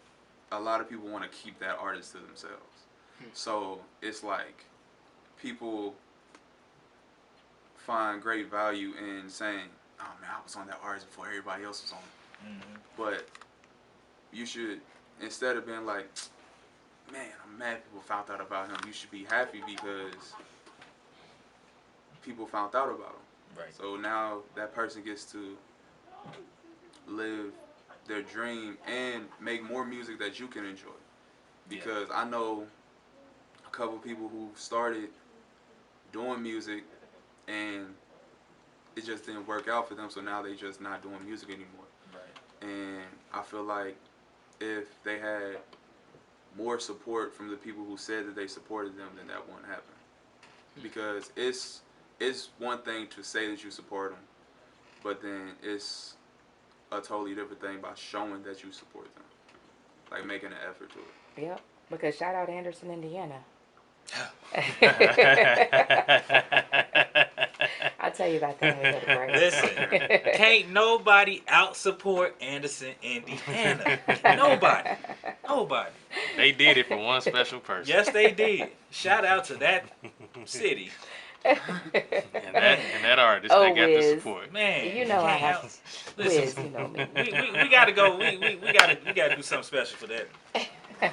a lot of people want to keep that artist to themselves. So it's like people find great value in saying, oh man, I was on that artist before everybody else was on it. But you should, instead of being like, man, I'm mad people found out about him, you should be happy because people found out about him. Right. So now that person gets to live their dream and make more music that you can enjoy. Because I know a couple people who started doing music and it just didn't work out for them, so now they just not doing music anymore. Right. And I feel like if they had more support from the people who said that they supported them, then that wouldn't happen. Because it's one thing to say that you support them, but then it's a totally different thing by showing that you support them, like making an effort to it. Yep. Because shout out Anderson, Indiana. I tell you about that when we go to break. Listen, can't nobody out support Anderson, Indiana. Nobody. Nobody. They did it for one special person. Yes, they did. Shout out to that city. And that artist Oh, that got the Wiz. support. Man, You know I can't have out- Wiz, Listen, you know me. we gotta go. We gotta do something special for that.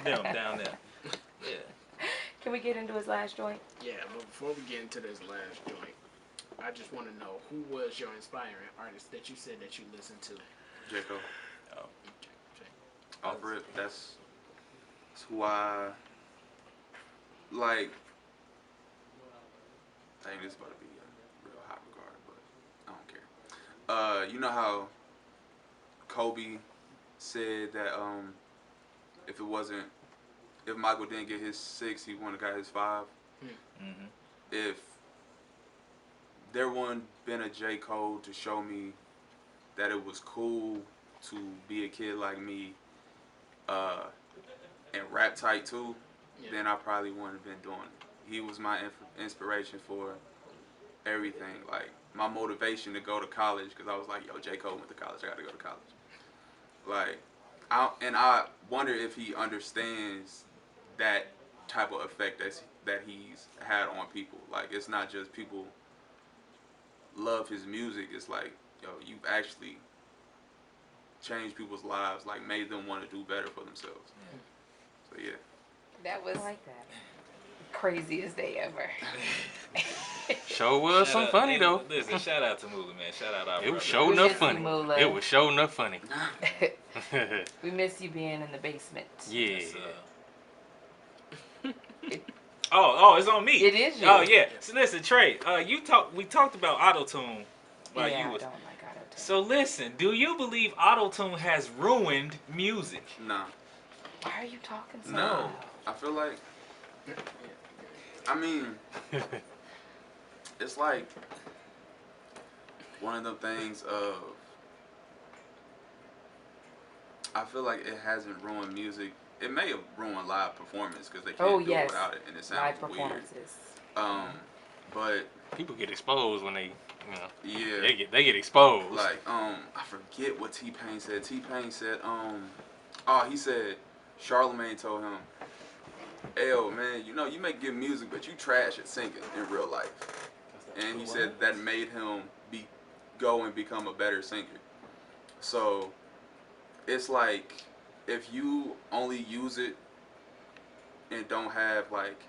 Them down there. Yeah. Can we get into his last joint? Yeah, but before we get into this last joint, I just want to know who was your inspiring artist that you said that you listened to? J. Cole. Jay. Off rip, that's who I like. I think this is about to be a real hot regard, but I don't care. You know how Kobe said that if Michael didn't get his 6, he wouldn't have got his 5. Mm-hmm. If there wouldn't been a J. Cole to show me that it was cool to be a kid like me and rap tight too, then I probably wouldn't have been doing it. He was my inspiration for everything. Like, my motivation to go to college, because I was like, yo, J. Cole went to college, I got to go to college. Like, I wonder if he understands that type of effect that he's had on people. Like, it's not just people love his music. It's like, yo, you've actually changed people's lives, like made them want to do better for themselves. So yeah. That was like that. Craziest day ever. Show was some funny though. Listen, shout out to Moolah, man. Shout out our It was brother. show We enough miss you, funny. Moolah. It was show enough funny. We miss you being in the basement. Yeah. Oh, it's on me. It is you. Oh yeah. So listen, Trey, we talked about auto-tune while Yeah, you I was. don't like auto-tune. So listen, do you believe auto-tune has ruined music? Nah. Why are you talking so No. loud? I feel like, I mean, it's like one of them things of, I feel like it hasn't ruined music. It may have ruined live performance because they can't do it without it, and it sounds Live weird. performances. But People get exposed when they, yeah, they get exposed. like I forget what T-Pain said. T-Pain said he said Charlemagne told him, "Yo, man, you know you make good music, but you trash at singing in real life." And he said that made him go and become a better singer. So it's like, if you only use it and don't have like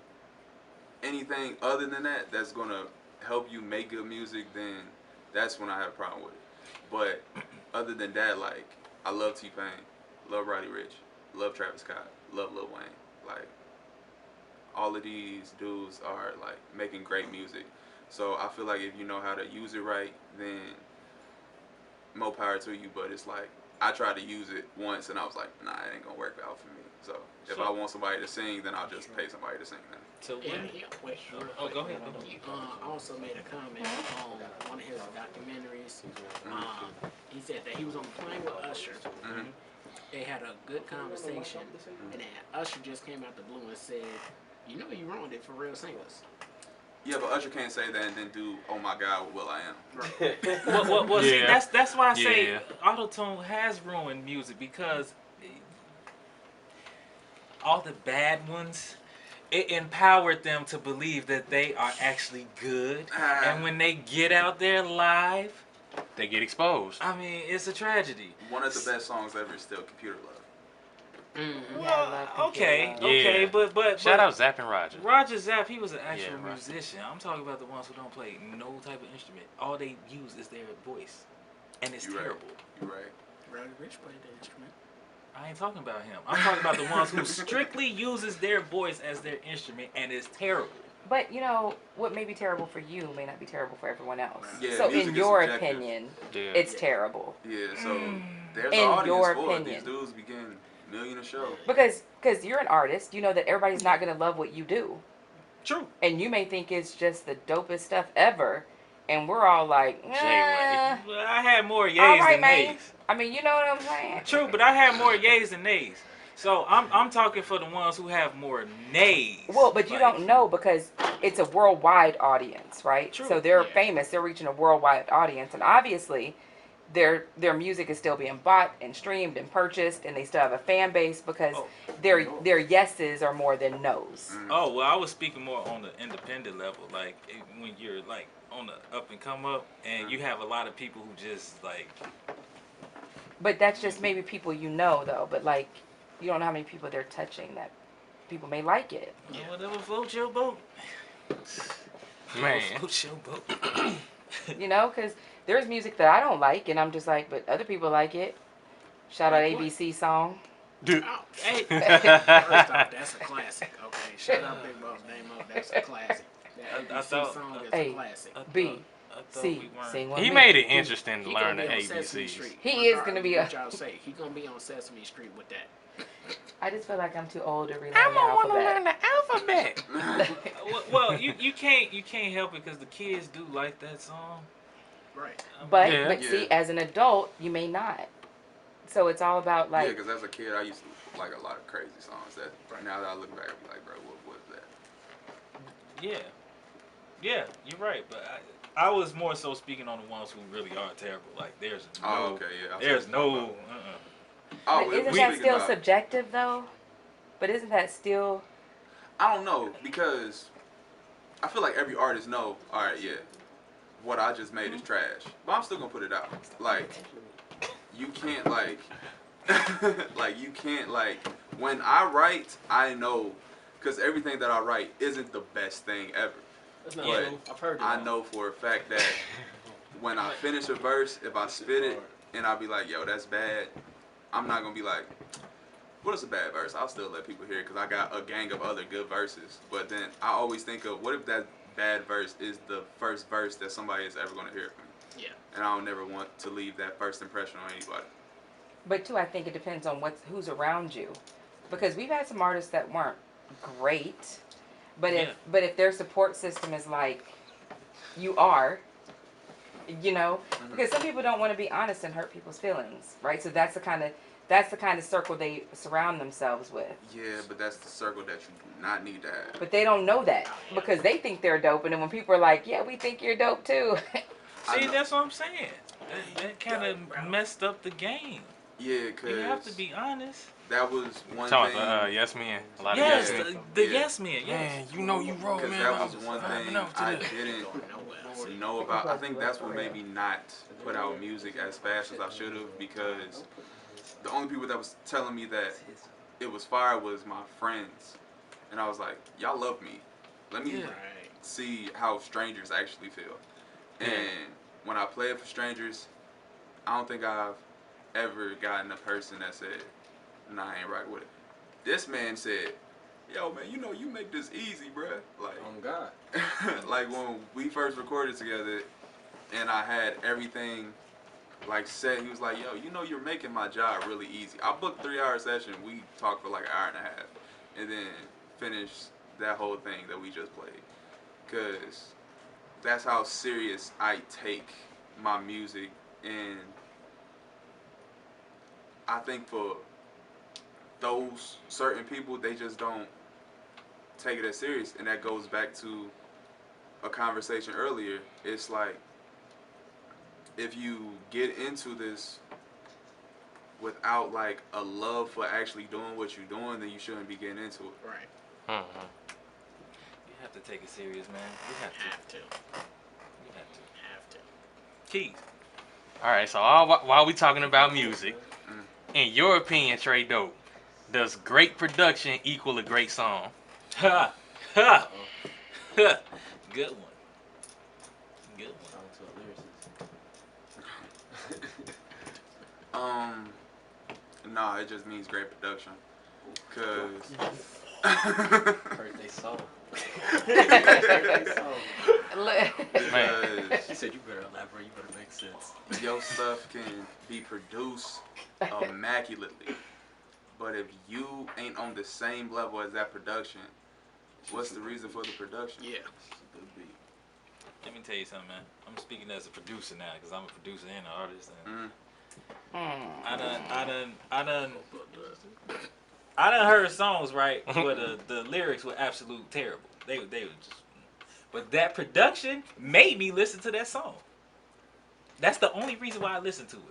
anything other than that that's gonna help you make good music, then that's when I have a problem with it. But other than that, like, I love T-Pain, love Roddy Ricch, love Travis Scott, love Lil Wayne. Like, all of these dudes are like making great music. So I feel like if you know how to use it right, then more power to you. But it's like, I tried to use it once and I was like, nah, it ain't gonna work out for me. So if I want somebody to sing, then I'll just pay somebody to sing then. So Yeah, when, wait, real oh, quick. go ahead. He also made a comment on one of his documentaries. He said that he was on the plane with Usher. They had a good conversation, and then Usher just came out the blue and said, "You know you ruined it for real singers." Yeah, but Usher can't say that and then do "Oh My God" with Will I Am. well, see, Yeah. that's why I say Yeah. auto-tune has ruined music, because all the bad ones, it empowered them to believe that they are actually good, and when they get out there live, They get exposed. I mean, it's a tragedy. One of the best songs ever is still "Computer Love." Well, okay, Yeah. but Shout out Zapp and Roger. Roger Zapp, he was an actual Yeah, right. musician. I'm talking about the ones who don't play no type of instrument. All they use is their voice, and it's You're right. terrible. You're right. Roddy Ricch played the instrument. I ain't talking about him. I'm talking about the ones who strictly uses their voice as their instrument, and it's terrible. But you know, what may be terrible for you may not be terrible for everyone else. Yeah, so music in is your subjective. opinion, Yeah. it's terrible. Yeah, so there's In an audience your for it. opinion. These dudes be getting a million a show. Because you're an artist, you know that everybody's not going to love what you do. True. And you may think it's just the dopest stuff ever. And we're all like, eh. Well, I had more yays All right, than man. nays. I mean, you know what I'm saying? True, but I had more yays than nays. So I'm talking for the ones who have more nays. Well, but you don't know because it's a worldwide audience, right? True. So they're Yeah. famous. They're reaching a worldwide audience, and obviously, their music is still being bought and streamed and purchased, and they still have a fan base because Oh. their yeses are more than nos. Oh well, I was speaking more on the independent level, like when you're like on the up and come up, and you have a lot of people who just like. But that's just maybe people you know, though. But like, you don't know how many people they're touching that people may like it. Yeah. Whatever floats your boat. Man. Floats your boat. You know, because there's music that I don't like, and I'm just like, but other people like it. Shout out ABC song. Dude. Oh, hey. First off, that's a classic. Okay, shut up, Big Boss Name Up. That's a classic. That I ABC thought- song is Hey. a classic. B. I thought C. we weren't. Sing with He me. made it interesting to He learn gonna the be on Sesame ABCs. Street. He is gonna be What a- y'all say? He gonna be on Sesame Street with that. I just feel like I'm too old to relearn I'm the gonna want to learn alphabet. the alphabet. Well, you can't help it because the kids do like that song. Right. But Yeah. but see, Yeah. as an adult, you may not. So it's all about Yeah, like, because as a kid, I used to like a lot of crazy songs that now that I look back, I'm like, bro, what was that? Yeah, you're right. But I was more so speaking on the ones who really are terrible. Like there's no, Oh, okay, yeah. I see there's what you're no. talking Oh, but we isn't that speaking still about- subjective though? But isn't that still? I don't know because I feel like every artist know. All right, yeah, what I just made is trash, but I'm still gonna put it out. Like you can't like, like you can't like when I write, I know because everything that I write isn't the best thing ever. That's not But true. I've heard it. I know for a fact that when I finish a verse, if I spit it and I'll be like, yo, that's bad, I'm not gonna be like, what is a bad verse? I'll still let people hear it because I got a gang of other good verses. But then I always think of what if that bad verse is the first verse that somebody is ever gonna hear from me? Yeah. And I don't never want to leave that first impression on anybody. But too, I think it depends on who's around you, because we've had some artists that weren't great, but Yeah. if their support system is like you are, you know, because some people don't want to be honest and hurt people's feelings, right? So that's the kind of circle they surround themselves with. Yeah, but that's the circle that you do not need to have. But they don't know that because they think they're dope, and then when people are like, "Yeah, we think you're dope too," I See, know. that's what I'm saying. That kind of messed up the game. Yeah, You have to because be honest. that was one Talking thing. about yes men. A lot Yes, of yes men. the Yeah. yes men. Yes. Man, you know you wrote, Because man. that I was one vibing thing out to I this. didn't know about. I think that's what made me not put out music as fast as I should have, because the only people that was telling me that it was fire was my friends. And I was like, y'all love me. Let me Yeah. Right. see how strangers actually feel. And when I play it for strangers, I don't think I've ever gotten a person that said, nah, I ain't right with it. This man said, yo, man, you know, you make this easy, bruh. Like, Oh God. like when we first recorded together and I had everything like set, he was like, yo, you know, you're making my job really easy. I booked 3-hour session. We talked for like an hour and a half and then finished that whole thing that we just played. Cause that's how serious I take my music. And I think for those certain people, they just don't take it as serious. And that goes back to a conversation earlier. It's like, if you get into this without like a love for actually doing what you're doing, then you shouldn't be getting into it. Right. Mhm. You have to take it serious, man. You have to. Have to. You have to. Have to. Keith. All right, so while we talking about music, in your opinion, Trey Dope, does great production equal a great song? Ha! Ha! Ha! Good one. Good one. Down to a Nah, it just means great production. Cause birthday song. Man. She said you better elaborate, you better make sense. your stuff can be produced immaculately, but if you ain't on the same level as that production, what's the reason for the production? Yeah. Let me tell you something, man. I'm speaking as a producer now because I'm a producer and an artist. And Mm. I I done heard songs, right, where the lyrics were absolute terrible. They were just. But that production made me listen to that song. That's the only reason why I listened to it.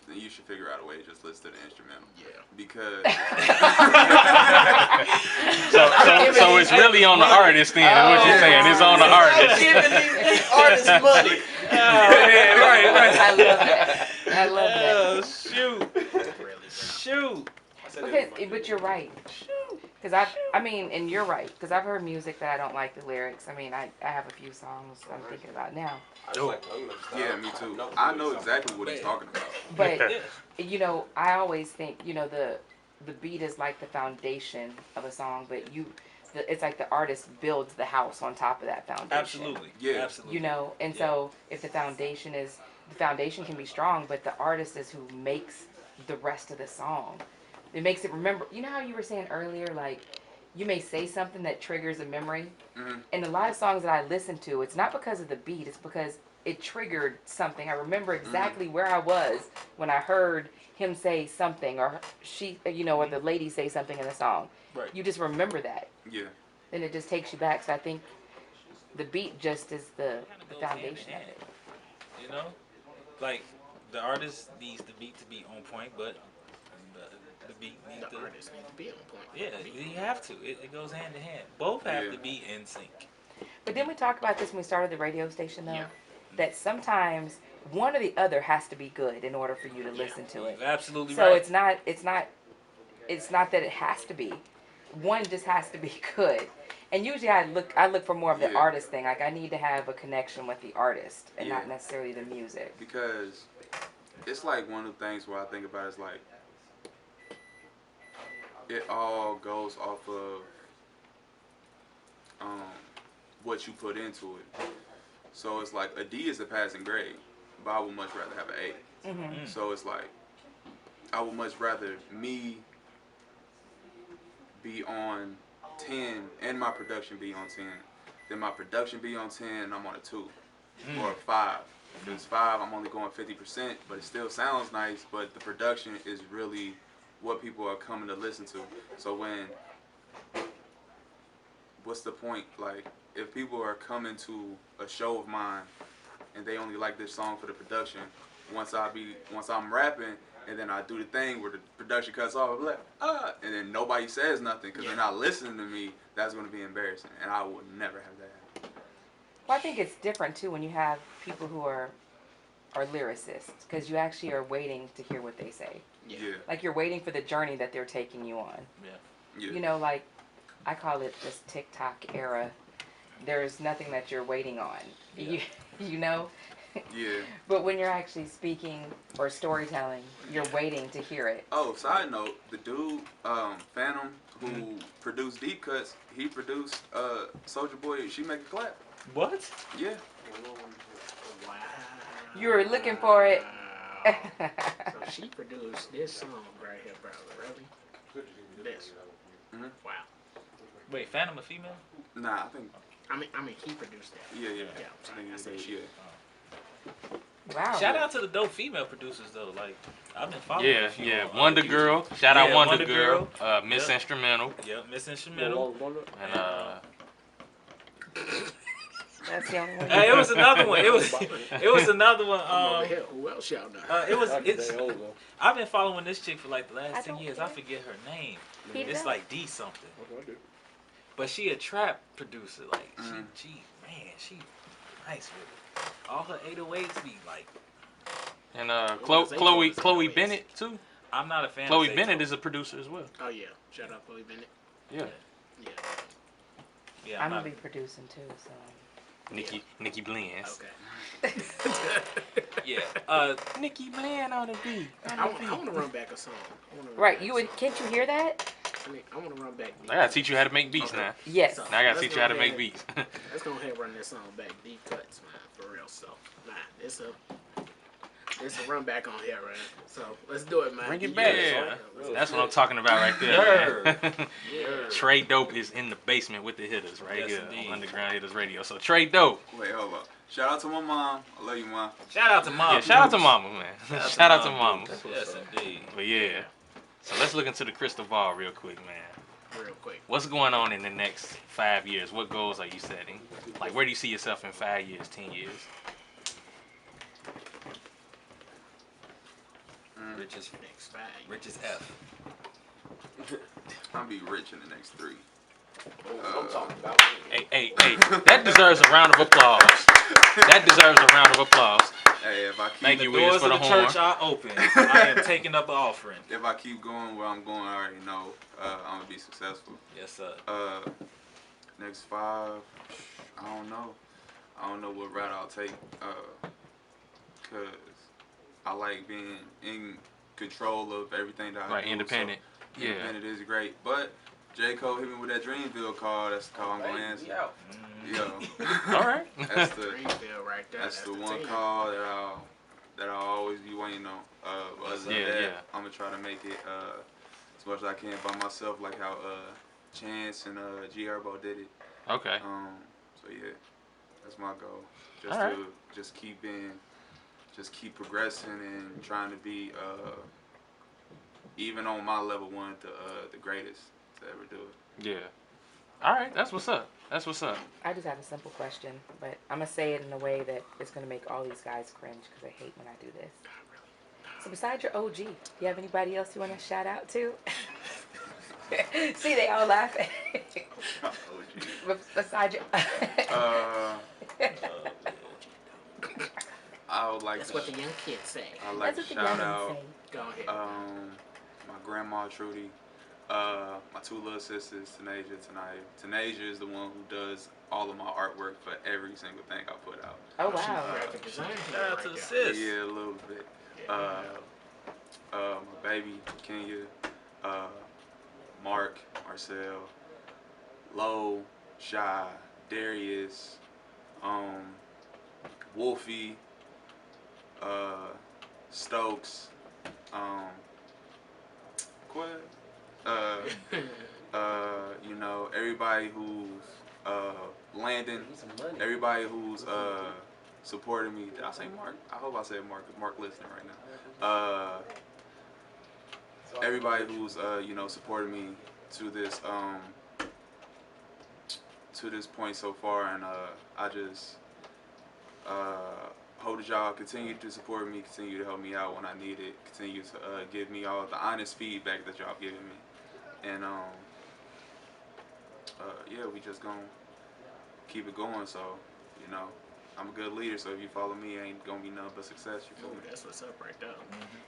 Then you should figure out a way to just listen to the instrumental. Yeah. Because So it's really on the artist then, is what you're saying. It's on the artist. Giving these artists money. Right. I love that. I love that. Oh, shoot. But you're right. Because and you're right. Because I've heard music that I don't like the lyrics. I mean, I have a few songs I'm thinking about now. yeah, me too. I know exactly what he's talking about. But, I always think, the beat is like the foundation of a song, but it's like the artist builds the house on top of that foundation. Absolutely. Yeah. Absolutely. So if the foundation can be strong, but the artist is who makes the rest of the song. It makes it remember. You know how you were saying earlier, like, you may say something that triggers a memory? Mm-hmm. And a lot of songs that I listen to, it's not because of the beat, it's because it triggered something. I remember exactly where I was when I heard him say something, or she, or the lady say something in the song. Right. You just remember that. Yeah. And it just takes you back. So I think the beat just is the foundation of it. Like, the artist needs the beat to be on point, but the beat needs The artist needs to be on point. Yeah, you have to. It goes hand in hand. Both have to be in sync. But didn't we talk about this when we started the radio station, though? Yeah. That sometimes one or the other has to be good in order for you to listen to it. You're absolutely So right. it's not that it has to be. One just has to be good. And usually I look for more of the artist thing. Like, I need to have a connection with the artist and not necessarily the music. Because it's like one of the things where I think about is like, it all goes off of what you put into it. So it's like a D is a passing grade, but I would much rather have an A. Mm-hmm. So it's like, I would much rather me be on 10 and my production be on 10 than my production be on 10 and I'm on a 2 or a 5. If it's 5, I'm only going 50%, but it still sounds nice, but the production is really what people are coming to listen to. So what's the point? Like, if people are coming to a show of mine and they only like this song for the production, once I'm rapping and then I do the thing where the production cuts off, I'm like, and then nobody says nothing because they're not listening to me, that's going to be embarrassing, and I would never have that happen. Well, I think it's different too when you have people who are lyricists, because you actually are waiting to hear what they say. Yeah. Like, you're waiting for the journey that they're taking you on. Yeah. Like, I call it this TikTok era. There's nothing that you're waiting on. Yeah. Yeah. But when you're actually speaking or storytelling, you're waiting to hear it. Oh, side note, the dude, Phantom, who produced Deep Cuts, he produced Soulja Boy, She Make a Clap. What? Yeah. Wow. You were looking for it. So she produced this song right here, brother. Really? This. Mm-hmm. Wow. Wait, Phantom a female? Nah, I think. I mean, he produced that. Yeah. I said Yeah. she. Wow. Shout out to the dope female producers though. Like, I've been following. Yeah, a few yeah. on Wonder YouTube. Girl. Shout out Yeah, Wonder Wonder Girl. Girl. Miss Yep. Instrumental. Yep, Miss Instrumental. And That's the only one. It was another one. It was another one. I'm over here. Who else y'all know? It's. I've been following this chick for like the last I 10 don't years. care. I forget her name. He It's does. like D something. But she a trap producer. Like she nice with it. All her 808s be like. And Chloe Bennett too. I'm not a fan. Chloe of Bennett Zaytoven. is a producer as well. Oh yeah. Shout out Chloe Bennett. Yeah. Yeah. Yeah, I'm not. gonna be producing too, so. Nikki Blends. Okay. Yeah. Nikki Bland on the beat. I want to run back a song. Right, can't you hear that? I want to run back. I gotta teach you how to make beats now. Yes. Now I gotta Let's teach go you how to ahead. make beats. Let's go ahead and run this song back. Deep Cuts, man, for real. So, nah, it's a run back on here, right? So let's do it, man. Bring it You back. got it, Yeah. so- That's what I'm talking about right there. Man. Yeah. Trey Dope is in the basement with the Hitters right Yes, here indeed. on Underground Hitters Radio. So Trey Dope. Wait, hold up. Shout out to my mom. I love you, mom. Shout out to Mom. Yeah, shout out to Mama, man. Shout out to Mama. Yes, indeed. But yeah. So let's look into the crystal ball real quick, man. Real quick. What's going on in the next 5 years? What goals are you setting? Like, where do you see yourself in 5 years, 10 years? Rich as Next 5 years. rich as F. I'll be rich in the next 3. I'm talking about me. Hey, that deserves a round of applause. That deserves a round of applause. Hey, if I keep Thank The you, Wiz, doors for of the the horn. church are open. I am taking up an offering. if I keep going where I'm going, I already know I'm gonna be successful. Yes, sir. Next 5, I don't know. I don't know what route I'll take. Cause I like being in control of everything that I Right, do. independent. So Yeah. independent is great, but J. Cole hit me with that Dreamville call. That's the call I'm gonna answer. We out. Yo. All right. That's the Greenfield right there. that's the one team. call that I'll always be waiting on. Other than Yeah, that, yeah. I'm gonna try to make it as much as I can by myself, like how Chance and G Herbo did it. Okay. So yeah, that's my goal. Just All right. to just keep progressing and trying to be even on my level one the greatest to ever do it. Yeah. All right. That's what's up. That's what's up. I just have a simple question, but I'm gonna say it in a way that it's gonna make all these guys cringe because I hate when I do this. So besides your OG, you have anybody else you want to shout out to? See, they all laughing. Besides your, I would like That's to what the young kids say. I'd like that's to what the shout youngins out say. Go ahead. my grandma Trudy, my 2 little sisters, Tanasia is the one who does all of my artwork for every single thing I put out. Oh wow. Graphic design. Shout out to the right sis. Yeah, a little bit. My baby Kenya, Mark, Marcel, Lo, Shy, Darius, Wolfie, Stokes, Quid, you know, everybody who's Landon, everybody who's supporting me. Did I say Mark? I hope I said Mark. Mark listening right now. Everybody who's you know, supporting me to this point so far, and I just hope that y'all continue to support me, continue to help me out when I need it, continue to give me all the honest feedback that y'all giving me, and yeah, we just gonna keep it going. So, you know, I'm a good leader, so if you follow me, ain't gonna be nothing but success. You feel me? That's what's up right there.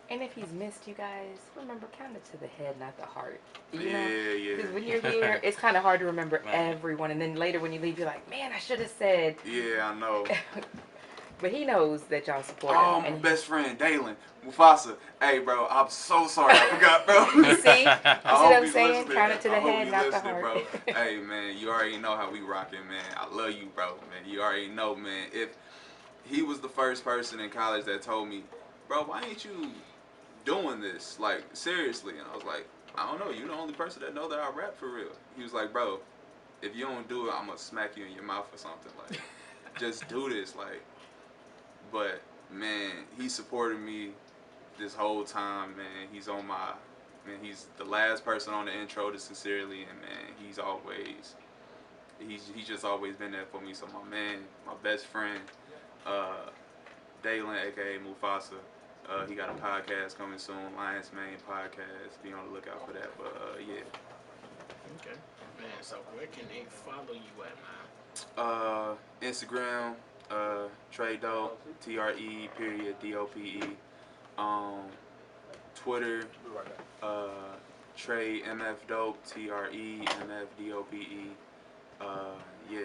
And if he's missed you guys, remember, count it to the head, not the heart. You know? Yeah. Because when you're here, it's kind of hard to remember Man. everyone, and then later when you leave, you're like, man, I should have said. Yeah, I know. But he knows that y'all support Oh, him. my And best friend, Dalen, Mufasa. Hey, bro, I'm so sorry. I forgot, bro. you see, you see I what hope I'm he's saying? listening. Count it to the I hope head, he's not the listening, heart. bro. Hey, man, you already know how we rocking, man. I love you, bro, man. You already know, man. If he was the first person in college that told me, bro, why ain't you doing this? Like, seriously. And I was like, I don't know. You're the only person that know that I rap for real. He was like, bro, if you don't do it, I'm going to smack you in your mouth or something. Like, just do this. Like, but, man, he supported me this whole time, man. He's the last person on the intro to Sincerely, and man, he's just always been there for me. So my man, my best friend, Dalen, aka Mufasa, he got a podcast coming soon, Lions Mane Podcast. Be on the lookout for that. But yeah. Okay. Man, so where can they follow you at, man? Instagram, Trey Dope, TRE period DOPE. Twitter, Trey MF Dope, TRE MF DOPE. Yeah,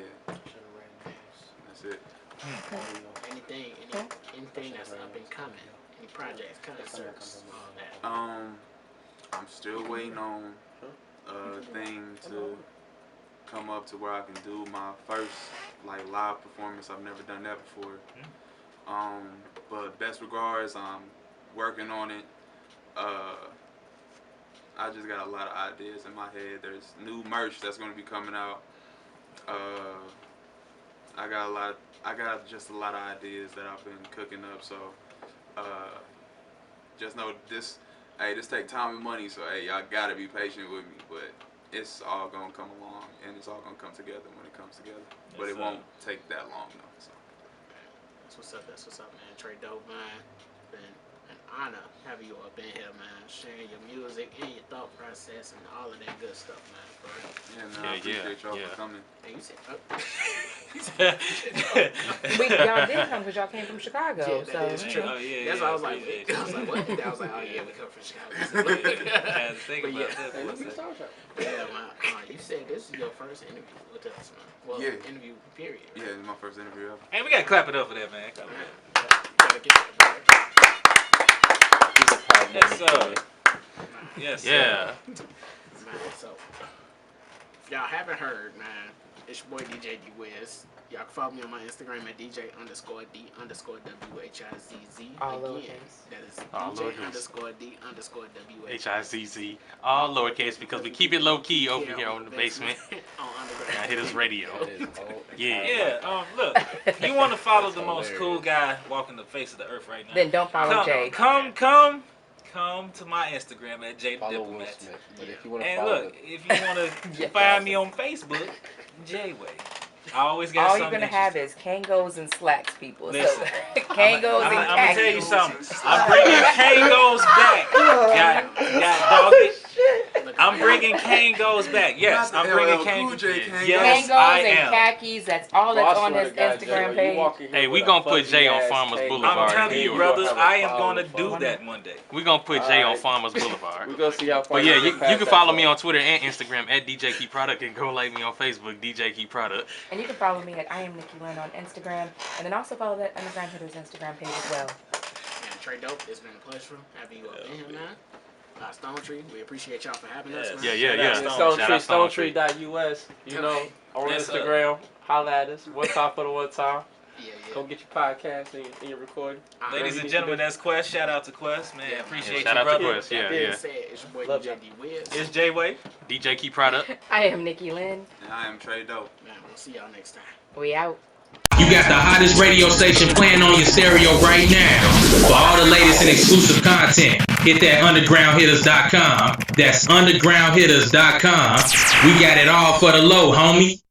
that's it. Anything that's up and coming? Any projects, concerts, all that? I'm still waiting on a thing to come up to where I can do my first like live performance. I've never done that before. But best regards, I'm working on it. I just got a lot of ideas in my head. There's new merch that's gonna be coming out. I got just a lot of ideas that I've been cooking up. So just know hey, this take time and money, so hey, y'all gotta be patient with me, but it's all gonna come along, and it's all gonna come together when it comes together. But it won't take that long though. So. That's what's up, man. Trey Dope, man. Been an honor having you up in here, man. Sharing your music and your thought process and all of that good stuff, man. For real. Yeah, man. I appreciate y'all for coming. Hey, you said, Y'all did come because y'all came from Chicago. yeah, so that is true. Oh, yeah, That's yeah, why I was like, appreciate I was like, what? I was like, oh yeah, we come from Chicago. I had to think But about yeah. that for a second. Yeah, man. You said this is your first interview with us, man. Well, Yeah. interview period. Right? Yeah, it's my first interview ever. Hey, we gotta clap it up for that, man. Clap it up. Gotta get that back. Yes, sir. Yes, sir. Yeah. Man, so if y'all haven't heard, man, it's your boy DJ D Wiz. Y'all can follow me on my Instagram at DJ_D_WHIZZ. All Again, lowercase. that is All lowercase. DJ_D_WHIZZ. HIZZ. All lowercase because we keep it low key over here on the basement. On Underground. Hittas Radio. Yeah. Yeah, look, you want to follow the most cool guy walking the face of the earth right now? Then don't follow Jay. Come to my Instagram at Follow Will JDiplomat. Smith. But if you want to And follow look, if you want to find me on Facebook, Jayway. I always got All something. you're gonna have is Kangos and slacks, people. Listen, So Kangos I'm and gonna tell you khakis. something. I'm bringing Kangos back. Got dog it. I'm bringing Kangos back. Yes, I'm bringing Kangos. Yes, Kangos I and am. khakis. That's all that's on his Instagram page. Hey, we gonna put Jay on Farmers Boulevard. I'm telling you, brothers, I am gonna do that one day. We gonna put Jay on Farmers Boulevard. We gonna see how far. But yeah, you can follow me on Twitter and Instagram at DJ Key Product and go like me on Facebook, DJ Key Product. And you can follow me at I am Nikki Lynn on Instagram, and then also follow that Underground Hitters Instagram page as well. And Trey Dope, it's been a pleasure having you up in here, man. Stone Tree, we appreciate y'all for having us, man. Yeah. Stone Shout Tree, out Stone Tree. StoneTree.us. You know, on Yes, sir. Instagram. Holla at us. One time for the one time. Yeah. Go get your podcast and your recording. Ladies and gentlemen, that's Quest. Shout out to Quest, man. Yeah, Appreciate Shout you, out to brother. Quest. That Yeah. being said, it's your boy Love DJ D Wiz. It's Jayway. DJ Key Product. I am Nikki Lynn. And I am Trey Dope. Man, we'll see y'all next time. We out. You got the hottest radio station playing on your stereo right now. For all the latest and exclusive content, hit that undergroundhitters.com. That's undergroundhitters.com. We got it all for the low, homie.